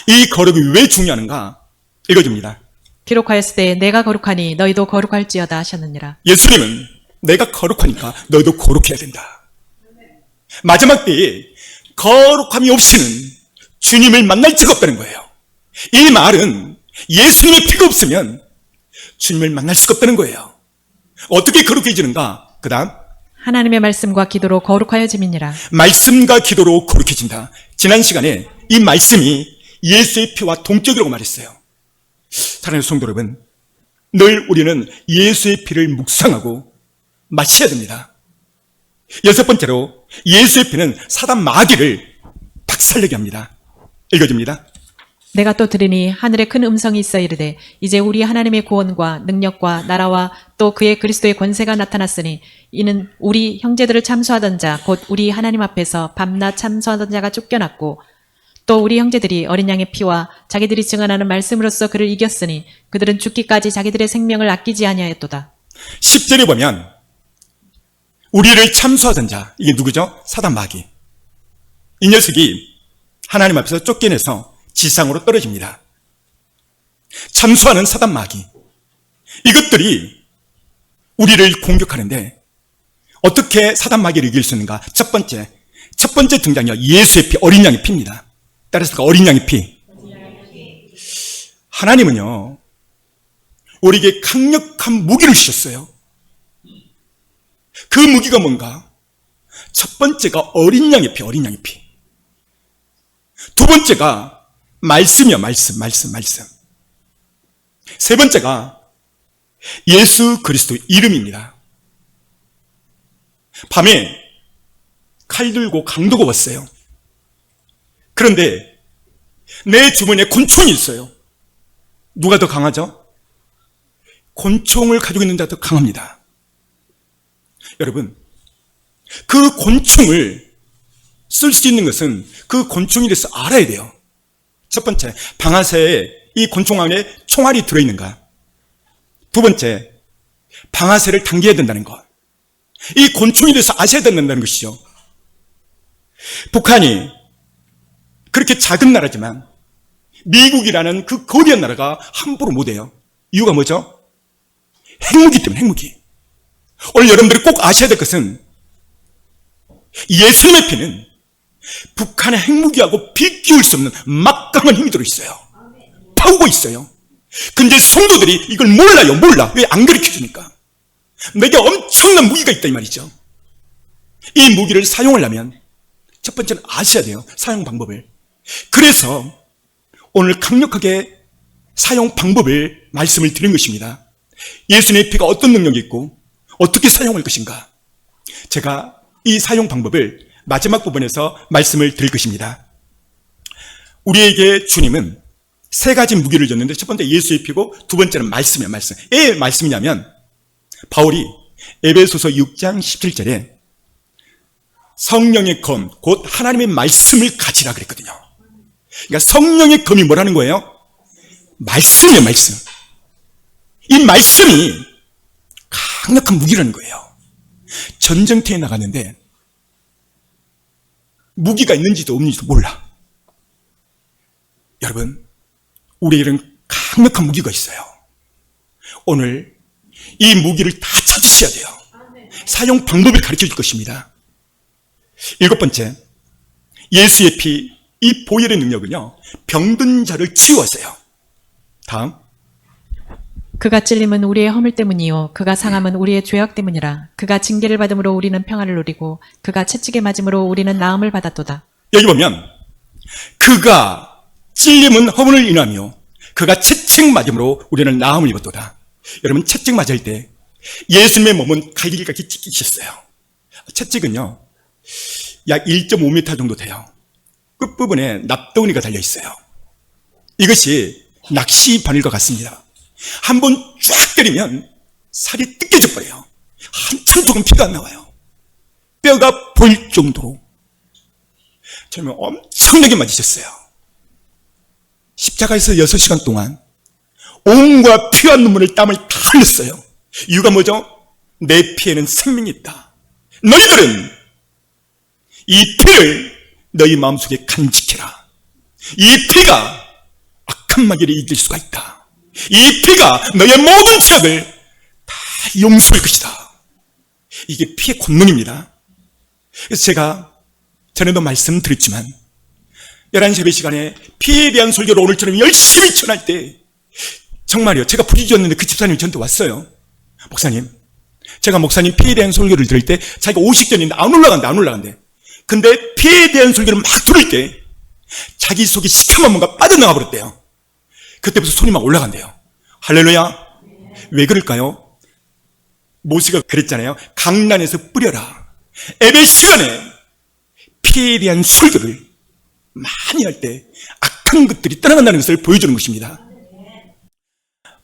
B: 이 거룩이 왜 중요한가? 읽어줍니다.
C: 기록하였을 때 내가 거룩하니 너희도 거룩할지어다 하셨느니라.
B: 예수님은 내가 거룩하니까 너희도 거룩해야 된다. 마지막 때에 거룩함이 없이는 주님을 만날 수가 없다는 거예요. 이 말은 예수님의 피가 없으면 주님을 만날 수가 없다는 거예요. 어떻게 거룩해지는가? 그 다음
C: 하나님의 말씀과 기도로 거룩하여짐이니라.
B: 말씀과 기도로 거룩해진다. 지난 시간에 이 말씀이 예수의 피와 동격이라고 말했어요. 사랑하는 성도 여러분, 늘 우리는 예수의 피를 묵상하고 마셔야 됩니다. 여섯 번째로 예수의 피는 사단 마귀를 박살내게 합니다. 읽어줍니다.
C: 내가 또 들으니 하늘에 큰 음성이 있어 이르되 이제 우리 하나님의 구원과 능력과 나라와 또 그의 그리스도의 권세가 나타났으니 이는 우리 형제들을 참수하던 자 곧 우리 하나님 앞에서 밤낮 참수하던 자가 쫓겨났고 또 우리 형제들이 어린 양의 피와 자기들이 증언하는 말씀으로써 그를 이겼으니 그들은 죽기까지 자기들의 생명을 아끼지 아니하였도다.
B: 10절에 보면 우리를 참수하던 자, 이게 누구죠? 사단 마귀. 이 녀석이 하나님 앞에서 쫓겨내서 지상으로 떨어집니다. 참수하는 사단 마귀. 이것들이 우리를 공격하는데 어떻게 사단 마귀를 이길 수 있는가? 첫 번째 등장이요. 예수의 피, 어린 양의 피입니다. 따라서 어린 양의 피. 하나님은요, 우리에게 강력한 무기를 주셨어요. 그 무기가 뭔가? 첫 번째가 어린 양의 피, 어린 양의 피. 두 번째가 말씀이요, 말씀. 세 번째가 예수 그리스도의 이름입니다. 밤에 칼 들고 강도가 왔어요. 그런데 내 주머니에 권총이 있어요. 누가 더 강하죠? 권총을 가지고 있는 자가 더 강합니다. 여러분, 그 권총을 쓸 수 있는 것은 그 권총에 대해서 알아야 돼요. 첫 번째, 방아쇠에 이 곤충 안에 총알이 들어있는가? 두 번째, 방아쇠를 당겨야 된다는 것. 이 곤충에 대해서 아셔야 된다는 것이죠. 북한이 그렇게 작은 나라지만 미국이라는 그 거대한 나라가 함부로 못해요. 이유가 뭐죠? 핵무기 때문에, 핵무기. 오늘 여러분들이 꼭 아셔야 될 것은 예수님의 피는 북한의 핵무기하고 비교할 수 없는 막강한 힘이 들어있어요. 파우고 있어요. 근데 성도들이 이걸 몰라. 왜 안 가르쳐주니까? 내게 엄청난 무기가 있다 이 말이죠. 이 무기를 사용하려면 첫 번째는 아셔야 돼요. 사용 방법을. 그래서 오늘 강력하게 사용 방법을 말씀을 드린 것입니다. 예수님의 피가 어떤 능력이 있고 어떻게 사용할 것인가. 제가 이 사용 방법을 마지막 부분에서 말씀을 드릴 것입니다. 우리에게 주님은 세 가지 무기를 줬는데 첫 번째 예수의 피고 두 번째는 말씀이에요. 말씀. 왜 말씀이냐면 바울이 에베소서 6장 17절에 성령의 검, 곧 하나님의 말씀을 가지라 그랬거든요. 그러니까 성령의 검이 뭐라는 거예요? 말씀이에요, 말씀. 이 말씀이 강력한 무기라는 거예요. 전쟁터에 나갔는데 무기가 있는지도 없는지도 몰라. 여러분, 우리에게는 강력한 무기가 있어요. 오늘 이 무기를 다 찾으셔야 돼요. 사용 방법을 가르쳐 줄 것입니다. 일곱 번째, 예수의 피, 이 보혈의 능력은요, 병든 자를 치유하세요. 다음.
C: 그가 찔림은 우리의 허물 때문이요 그가 상함은 우리의 죄악 때문이라. 그가 징계를 받음으로 우리는 평안을 누리고 그가 채찍에 맞음으로 우리는 나음을 받았도다.
B: 여기 보면 그가 찔림은 허물을 인하며 그가 채찍 맞음으로 우리는 나음을 입었도다. 여러분, 채찍 맞을 때 예수님의 몸은 갈기갈기 찢기셨어요. 채찍은요 약 1.5m 정도 돼요. 끝부분에 납덩이가 달려있어요. 이것이 낚시 바늘과 같습니다. 한번 쫙 때리면 살이 뜯겨져 버려요. 한참 조금 피가 안 나와요. 뼈가 보일 정도로 정말 엄청나게 맞으셨어요. 십자가에서 6시간 동안 온과 피와 눈물을 땀을 다 흘렸어요. 이유가 뭐죠? 내 피에는 생명이 있다. 너희들은 이 피를 너희 마음속에 간직해라. 이 피가 악한 마귀를 이길 수가 있다. 이 피가 너의 모든 죄악을 다 용서할 것이다. 이게 피의 권능입니다. 그래서 제가 전에도 말씀드렸지만 11시 예배 시간에 피에 대한 설교를 오늘처럼 열심히 전할 때 정말요, 제가 부르짖었는데 그 집사님이 저한테 왔어요. 목사님, 제가 목사님 피에 대한 설교를 들을 때 자기가 50견인데 안 올라간대. 근데 피에 대한 설교를 막 들을 때 자기 속에 시커먼 뭔가 빠져나가 버렸대요. 그때부터 손이 막 올라간대요. 할렐루야. 왜 그럴까요? 모세가 그랬잖아요. 강란에서 뿌려라. 예배 시간에 피에 대한 설교를 많이 할 때 악한 것들이 떠나간다는 것을 보여주는 것입니다.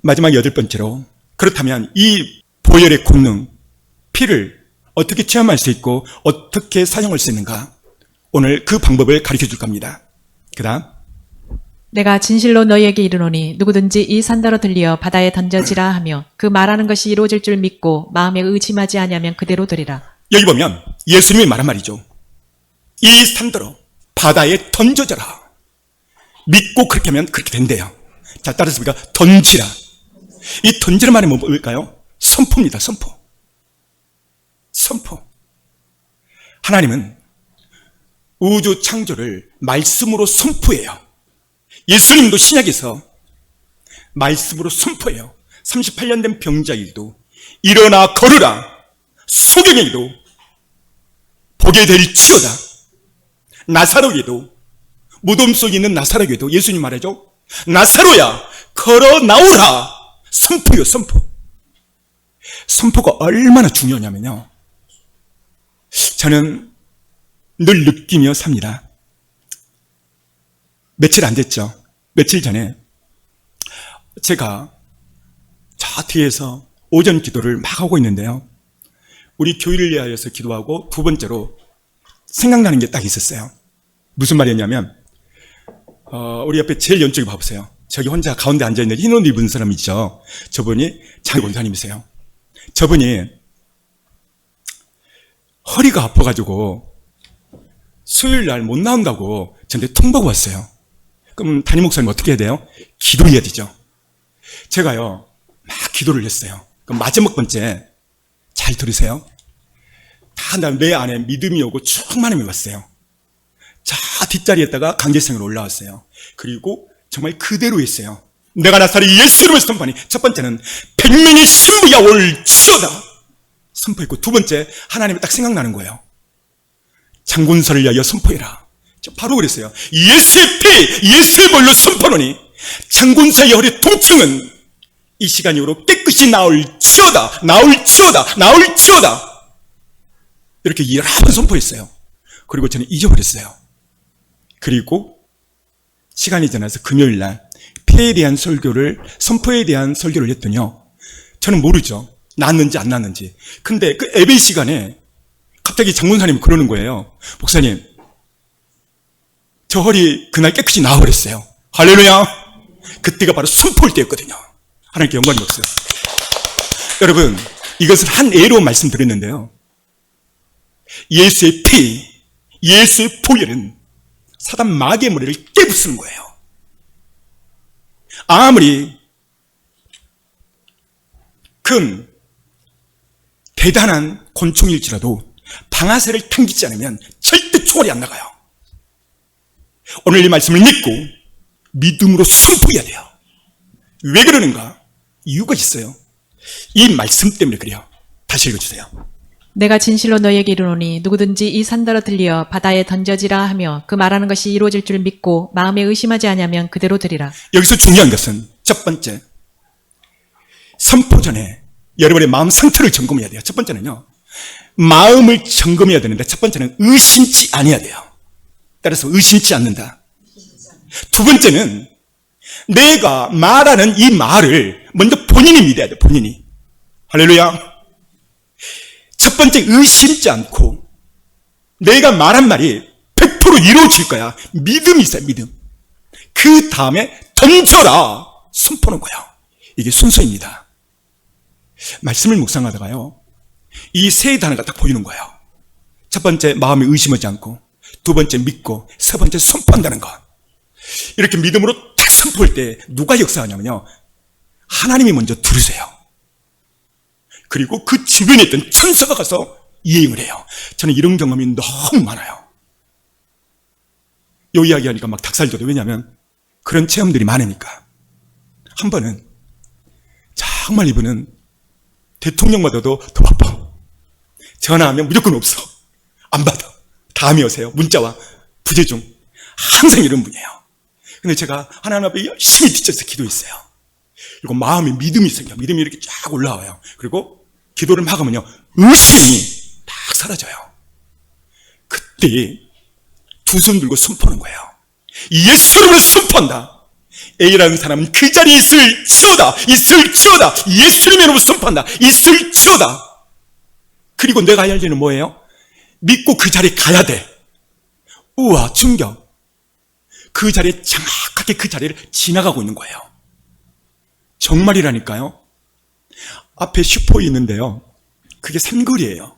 B: 마지막 8번째로, 그렇다면 이 보혈의 권능, 피를 어떻게 체험할 수 있고 어떻게 사용할 수 있는가? 오늘 그 방법을 가르쳐 줄 겁니다. 그 다음.
C: 내가 진실로 너희에게 이르노니 누구든지 이 산더러 들리어 바다에 던져지라 하며 그 말하는 것이 이루어질 줄 믿고 마음에 의심하지 아니하면 그대로 되리라.
B: 여기 보면 예수님이 말한 말이죠. 이 산더러 바다에 던져져라. 믿고 그렇게 하면 그렇게 된대요. 자, 따라서 우리가 던지라. 이 던지는 말이 뭘까요? 선포입니다. 선포. 하나님은 우주 창조를 말씀으로 선포해요. 예수님도 신약에서 말씀으로 선포해요. 38년 된 병자일도 일어나 걸으라. 소경에게도 보게 될지어다. 나사로에게도, 무덤 속에 있는 나사로에게도 예수님 말하죠. 나사로야, 걸어 나오라. 선포요, 선포. 선포가 얼마나 중요하냐면요, 저는 늘 느끼며 삽니다. 며칠 안 됐죠. 며칠 전에 제가 저 뒤에서 오전 기도를 막 하고 있는데요, 우리 교회를 위하여서 기도하고 두 번째로 생각나는 게 딱 있었어요. 무슨 말이었냐면 우리 옆에 제일 왼쪽에 봐보세요. 저기 혼자 가운데 앉아있는 흰 옷 입은 사람 있죠? 저분이 장 권사님이세요. 저분이 허리가 아파가지고 수요일 날 못 나온다고 저한테 통보가 왔어요. 그럼 담임 목사님 어떻게 해야 돼요? 기도해야 되죠. 제가요, 막 기도를 했어요. 그럼 마지막 번째, 잘 들으세요. 다 내 안에 믿음이 오고 충만함이 왔어요. 자, 뒷자리에다가 강제성으로 올라왔어요. 그리고 정말 그대로 했어요. 내가 나사렛 예수를 선포하니, 첫 번째는 백명의 신부야 올지어다 선포했고, 두 번째 하나님이 딱 생각나는 거예요. 장군사를 위하여 선포해라. 저 바로 그랬어요. 예수의 피, 예수의 볼로 선포하노니 장군사의 허리 통증은 이 시간 이후로 깨끗이 나올지어다, 나올지어다, 나올지어다. 이렇게 여러 번 선포했어요. 그리고 저는 잊어버렸어요. 그리고 시간이 지나서 금요일 날 피에 대한 설교를, 선포에 대한 설교를 했더니요, 저는 모르죠. 났는지 안 났는지. 근데 그 예배 시간에 갑자기 장군사님이 그러는 거예요. 목사님, 저 허리 그날 깨끗이 나와버렸어요. 할렐루야. 그때가 바로 선포할 때였거든요. 하나님께 영광이 없어요. 여러분, 이것을 한 예로 말씀드렸는데요, 예수의 피, 예수의 보혈은 사단 마귀의 머리를 깨부수는 거예요. 아무리 큰 대단한 곤충일지라도 방아쇠를 당기지 않으면 절대 총알이 안 나가요. 오늘 이 말씀을 믿고 믿음으로 선포해야 돼요. 왜 그러는가? 이유가 있어요. 이 말씀 때문에 그래요. 다시 읽어주세요.
C: 내가 진실로 너희에게 이르노니 누구든지 이 산더러 들리어 바다에 던져지라 하며 그 말하는 것이 이루어질 줄 믿고 마음에 의심하지 아니하면 그대로 되리라.
B: 여기서 중요한 것은 첫 번째, 선포 전에 여러분의 마음 상태를 점검해야 돼요. 첫 번째는요, 마음을 점검해야 되는데, 첫 번째는 의심치 아니어야 돼요. 따라서 의심치 않는다. 두 번째는 내가 말하는 이 말을 먼저 본인이 믿어야 돼요. 본인이. 할렐루야. 첫 번째, 의심지 않고 내가 말한 말이 100% 이루어질 거야. 믿음이 있어요. 믿음. 그 다음에 던져라, 선포하는 거예요. 이게 순서입니다. 말씀을 묵상하다가요, 이 세 단어가 딱 보이는 거예요. 첫 번째, 마음에 의심하지 않고, 두 번째, 믿고, 세 번째, 선포한다는 것. 이렇게 믿음으로 딱 선포할 때 누가 역사하냐면요, 하나님이 먼저 들으세요. 그리고 그 주변에 있던 천사가 가서 이행을 해요. 저는 이런 경험이 너무 많아요. 요 이야기하니까 막 닭살 돋아요. 왜냐하면 그런 체험들이 많으니까. 한 번은 정말 이분은 대통령마다도 더 바빠. 전화하면 무조건 없어. 안 받아. 다음에 오세요. 문자와 부재중. 항상 이런 분이에요. 근데 제가 하나님 앞에 열심히 뒤쳐서 기도했어요. 그리고 마음에 믿음이 생겨. 믿음이 이렇게 쫙 올라와요. 그리고 기도를 막 하면요, 의심이 딱 사라져요. 그때 두 손 들고 선포하는 거예요. 예수를 선포한다. A라는 사람은 그 자리에 있을지어다. 있을지어다. 예수님의 이름으로 선포한다. 있을지어다. 그리고 내가 해야 할 일은 뭐예요? 믿고 그 자리에 가야 돼. 우와, 충격. 그 자리에 정확하게 그 자리를 지나가고 있는 거예요. 정말이라니까요. 앞에 슈퍼에 있는데요, 그게 삼거리예요.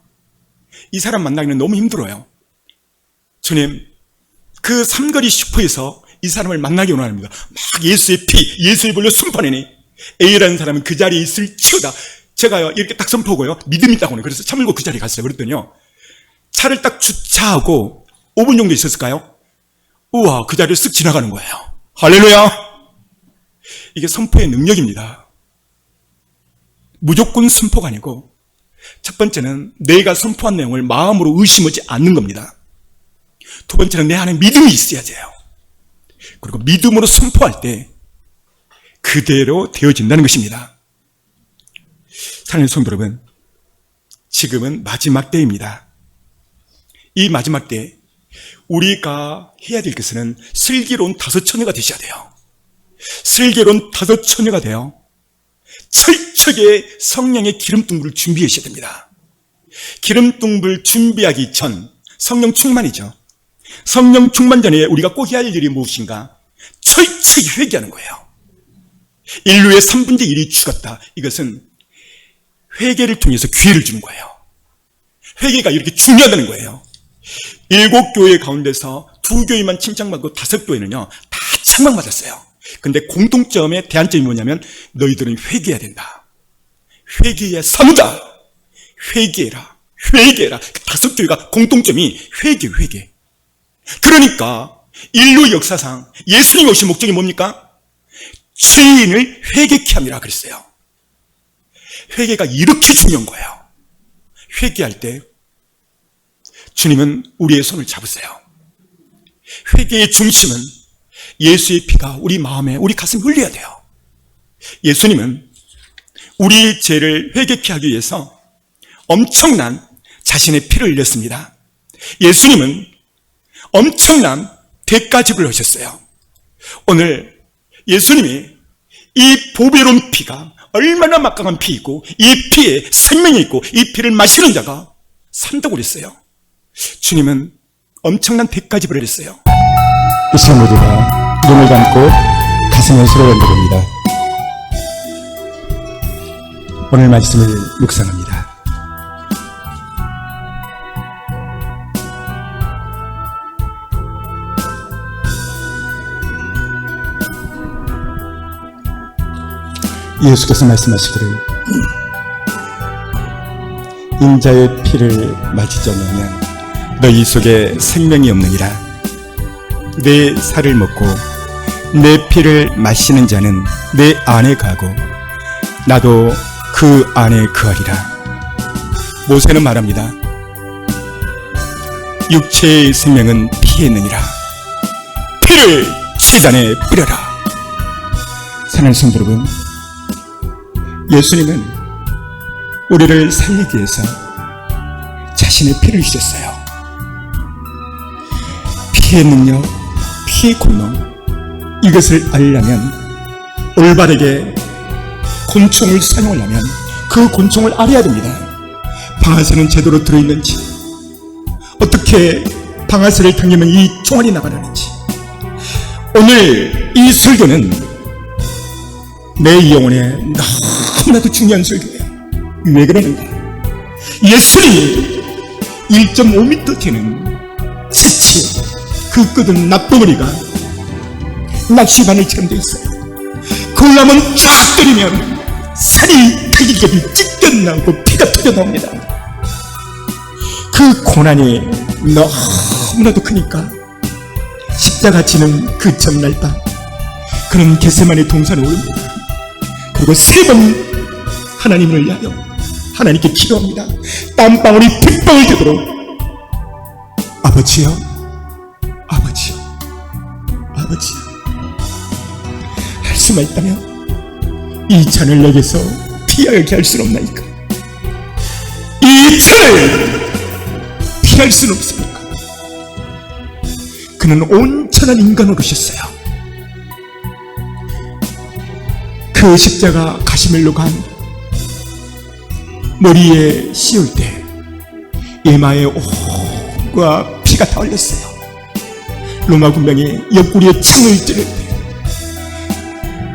B: 이 사람 만나기는 너무 힘들어요. 주님, 그 삼거리 슈퍼에서 이 사람을 만나기 원합니다. 막 예수의 피, 예수의 볼로 순판하니 A라는 사람은 그 자리에 있을지어다. 제가요, 이렇게 딱 선포하고요, 믿음이 있다고 해요. 그래서 참을고 그 자리에 갔어요. 그랬더니요, 차를 딱 주차하고 5분 정도 있었을까요? 우와, 그 자리를 쓱 지나가는 거예요. 할렐루야. 이게 선포의 능력입니다. 무조건 선포가 아니고, 첫 번째는 내가 선포한 내용을 마음으로 의심하지 않는 겁니다. 두 번째는 내 안에 믿음이 있어야 돼요. 그리고 믿음으로 선포할 때 그대로 되어진다는 것입니다. 사랑하는 성도 여러분, 지금은 마지막 때입니다. 이 마지막 때 우리가 해야 될 것은 슬기로운 다섯 처녀가 되셔야 돼요. 슬기로운 다섯 처녀가 되어 철저하게 성령의 기름둥불을 준비하셔야 됩니다. 기름둥불 준비하기 전 성령 충만이죠. 성령 충만 전에 우리가 꼭 해야 할 일이 무엇인가? 철저히 회개하는 거예요. 인류의 3분의 1이 죽었다. 이것은 회개를 통해서 기회를 주는 거예요. 회개가 이렇게 중요하다는 거예요. 7교회 가운데서 2교회만 칭찬받고 5교회는요 다 책망받았어요. 근데 공통점의 대안점이 뭐냐면 너희들은 회개해야 된다. 회개의 삶이다. 회개해라. 회개해라. 그 5교회가 공통점이 회개. 그러니까 인류 역사상 예수님이 오신 목적이 뭡니까? 죄인을 회개케 함이라 그랬어요. 회개가 이렇게 중요한 거예요. 회개할 때 주님은 우리의 손을 잡으세요. 회개의 중심은 예수의 피가 우리 마음에, 우리 가슴에 흘려야 돼요. 예수님은 우리의 죄를 회개케 하기 위해서 엄청난 자신의 피를 흘렸습니다. 예수님은 엄청난 대가지불을 하셨어요. 오늘 예수님이 이 보배로운 피가 얼마나 막강한 피이고 이 피에 생명이 있고 이 피를 마시는 자가 산다고 그랬어요. 주님은 엄청난 대가지불을 했어요.
D: 이 시간 모두가 눈을 감고 가슴에 손을 얹어봅니다. 오늘 말씀을 묵상합니다. 예수께서 말씀하시기를 인자의 피를 마시지 않으면
B: 너희 속에 생명이 없느니라. 내 살을 먹고 내 피를 마시는 자는 내 안에 가고 나도 그 안에 거하리라. 모세는 말합니다. 육체의 생명은 피에 있느니라. 피를 제단에 뿌려라.
D: 사랑하는 성도 여러분, 예수님은 우리를 살리기 위해서 자신의 피를 주셨어요. 피의 능력, 피의 권능, 이것을 알려면 올바르게 곤충을 사용하려면 그 곤충을 알아야 됩니다. 방아쇠는 제대로 들어있는지, 어떻게 방아쇠를 당기면 이 총알이 나가려는지. 오늘 이 설교는 내 영혼에 너무나도 중요한 설교예요. 왜 그러는가? 예수님이 1.5m 되는 새치, 그 끝은 납덩어리가 낚시바늘처럼 돼 있어요. 그걸 한번 쫙 때리면 살이 타기겹이 찢겨나오고 피가 터져 나옵니다. 그 고난이 너무나도 크니까 십자가 지는 그 전날 밤 그는 겟세마네 동산에 오릅니다. 그리고 3번 하나님을 위하여 하나님께 기도합니다. 땀방울이 빗방울 되도록 아버지여, 아버지여, 아버지여, 할 수만 있다면 이 잔을 내게서 피하게 할 수는 없나이까? 이 잔을 피할 수는 없습니까? 그는 온전한 인간으로 오셨어요. 그 십자가 가시멜로 간 머리에 씌울 때 이마에 온과 피가 다 흘렸어요. 로마 군병이 옆구리에 창을 찌를 때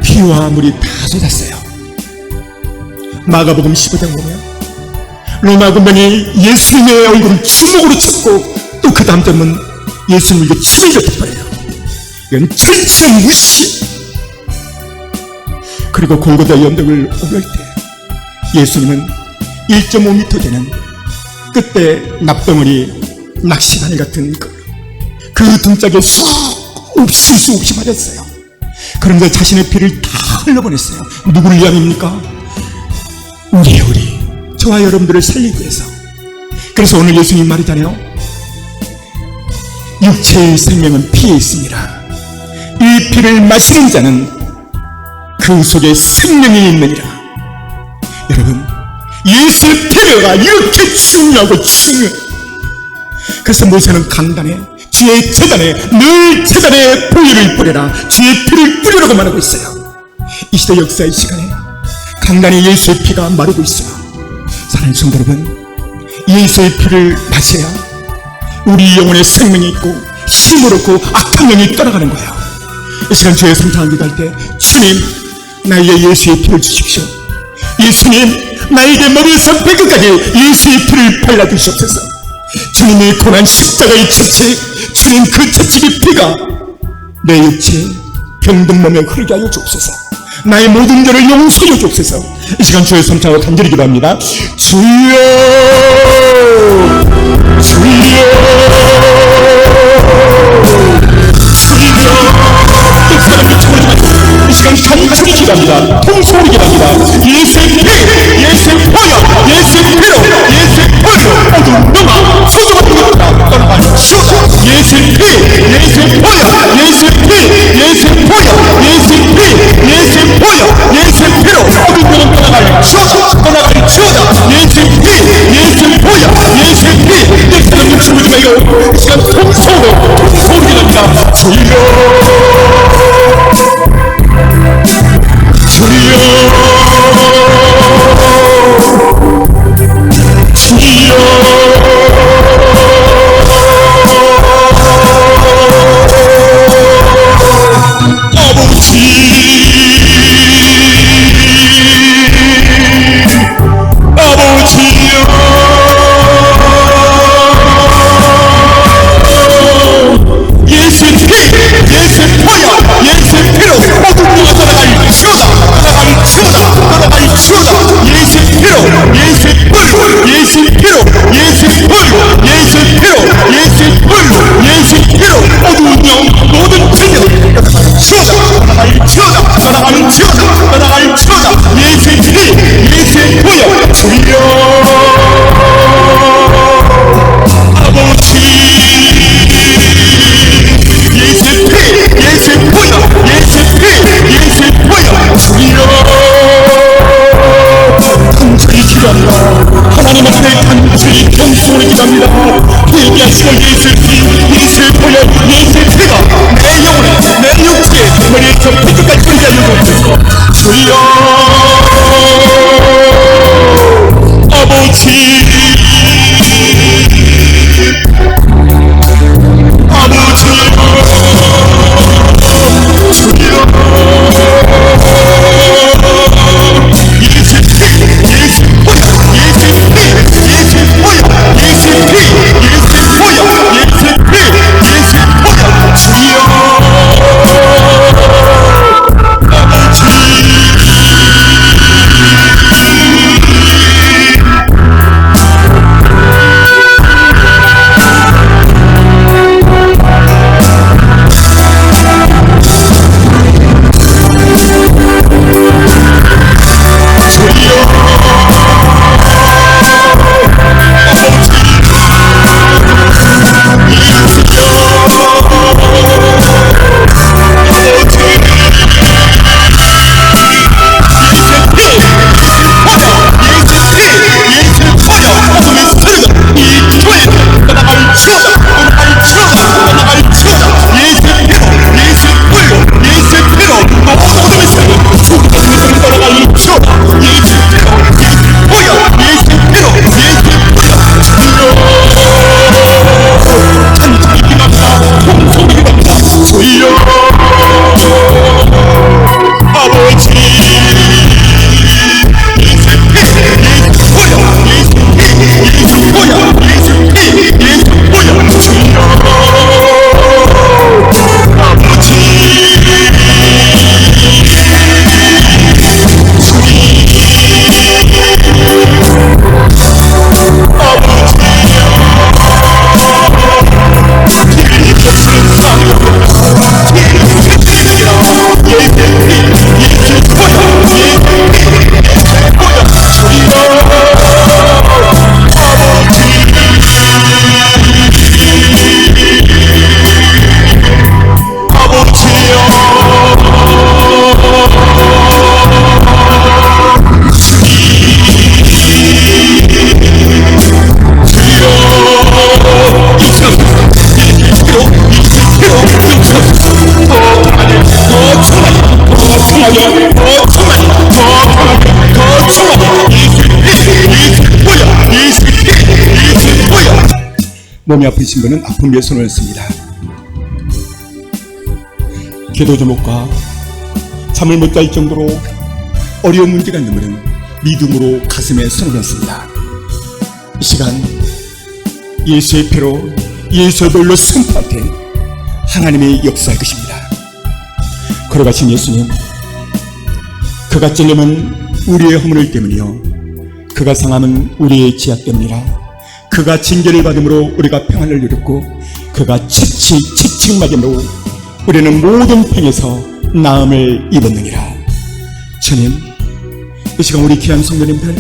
D: 피와 물이 다 쏟았어요. 마가복음 15장 보면 로마 군병이 예수님의 얼굴을 주먹으로 쳤고 또 그 다음 점은 예수님을 침을 뱉어버려요. 이건 철저한 무시. 그리고 골고다 언덕을 오를 때 예수님은 1.5m 되는 끝에 납덩어리 낚시바늘 같은 그 등짝에 수없이 맞았어요. 그런데 자신의 피를 다 흘려보냈어요. 누구를 위함입니까? 우리 저와 여러분들을 살리기 위해서. 그래서 오늘 예수님 말이잖아요. 육체의 생명은 피에 있습니다. 이 피를 마시는 자는 그 속에 생명이 있느니라. 여러분, 예수의 피가 이렇게 중요하고 중요해요. 그래서 모세는 강단에 주의 제단에 늘 제단에 보혈을 뿌려라, 주의 피를 뿌리라고 말하고 있어요. 이 시대 역사의 시간에 강단에 예수의 피가 마르고 있어요. 사랑하는 성도 여러분, 예수의 피를 마셔야 우리 영혼에 생명이 있고 힘을 얻고 악한 영이 떠나가는 거예요. 이 시간 주의 성탄 기도할 때 주님 나에게 예수의 피를 주십시오. 예수님 나에게 머리에서 발끝까지 예수의 피를 발라주시옵소서. 주님의 고난 십자가의 채찍, 주님 그 채찍의 피가 내 육체에 병든 몸에 흐르게 하여 주옵소서. 나의 모든 죄를 용서해 주옵소서. 이 시간 주의 성탄으로 간절히 기도합니다. 주여 이 시간 간절히 기도합니다. 통속으로 기도합니다. 예수의 피, 예수의 보혈, 예수의 피로, 예수의 보혈 모두 너마 소중한 것보다 떠나가는 주다. 예수의 피, 예수의 보혈, 예수의 피, 예수의 보혈, 예수의 피, 예수의 보혈, 예수의 피로 모든 영혼 떠나가는 주다. 떠나가는 주다. 예수의 피, 예수의 보혈, 예수의 피, 내 사랑을 주무지 말고 이 시간 통속으로 기도합니다. 하나님 앞에 간절히 경성으로 기도합니다. 회개하시고 예수의 피, 예수의 보혈, 예수의 피가 내 영혼에, 내 육체에 머리에서 발끝까지 흐르게 하여 주옵소서. 주여 아버지 몸이 아프신 분은 아픈 위에 손을 씁니다. 기도 제목과 잠을 못 잘 정도로 어려운 문제가 있는 분은 믿음으로 가슴에 손을 얹습니다. 이 시간 예수의 피로 예수의 볼로 선포할 때 하나님의 역사할 것입니다. 걸어가신 예수님, 그가 찔림은 우리의 허물 때문이요 그가 상함은 우리의 지악 때문이라. 그가 징계를 받음으로 우리가 평안을 누렸고 그가 채찍 맞음으로 우리는 모든 병에서 나음을 입었느니라. 주님, 이 시간 우리 귀한 성도님들,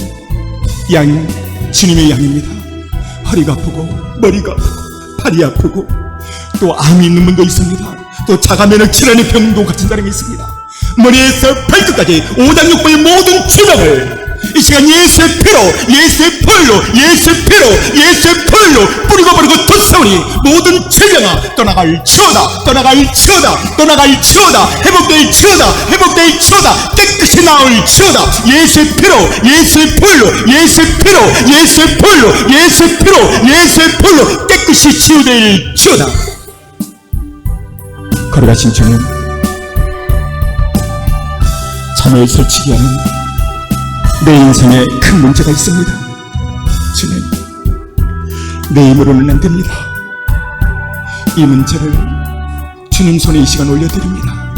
D: 주님의 양입니다. 허리가 아프고 머리가 아프고 팔이 아프고 또 암이 있는 분도 있습니다. 또 자가면역 질환의 병도 같은 사람이 있습니다. 머리에서 발끝까지 5단 6번의 모든 질병을 이 시간 예수의 피로 예수의 볼로 뿌리고 버리고 돋사오니 모든 질병아 떠나갈 치오다 회복될 치오다 깨끗이 나올 치오다. 예수의 피로 예수의 볼로 깨끗이 치유될 치오다. 걸어가신 주님, 잠을 설치게 하는 내 인생에 큰 문제가 있습니다. 주님, 내 힘으로는 안 됩니다. 이 문제를 주님 손에 이 시간 올려드립니다.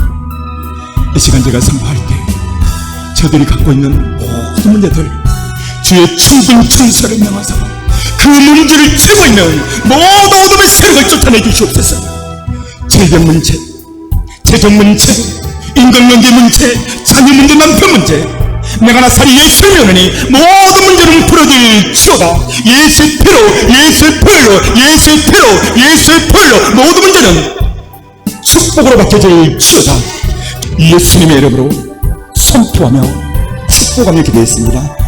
D: 이 시간 제가 선포할 때 저들이 갖고 있는 모든 문제들 주의 천군 천사를 명하사 그 문제를 채고 있는 모든 어둠의 세력을 쫓아내 주시옵소서. 질병 문제, 재정 문제, 인간관계 문제, 자녀 문제, 남편 문제, 내가 나살이 예수의 면허니 모든 문제를 풀어줄 치오다. 예수의 피로 모든 문제는 축복으로 바뀌어질 치오다. 예수님의 이름으로 선포하며 축복하며 기도했습니다.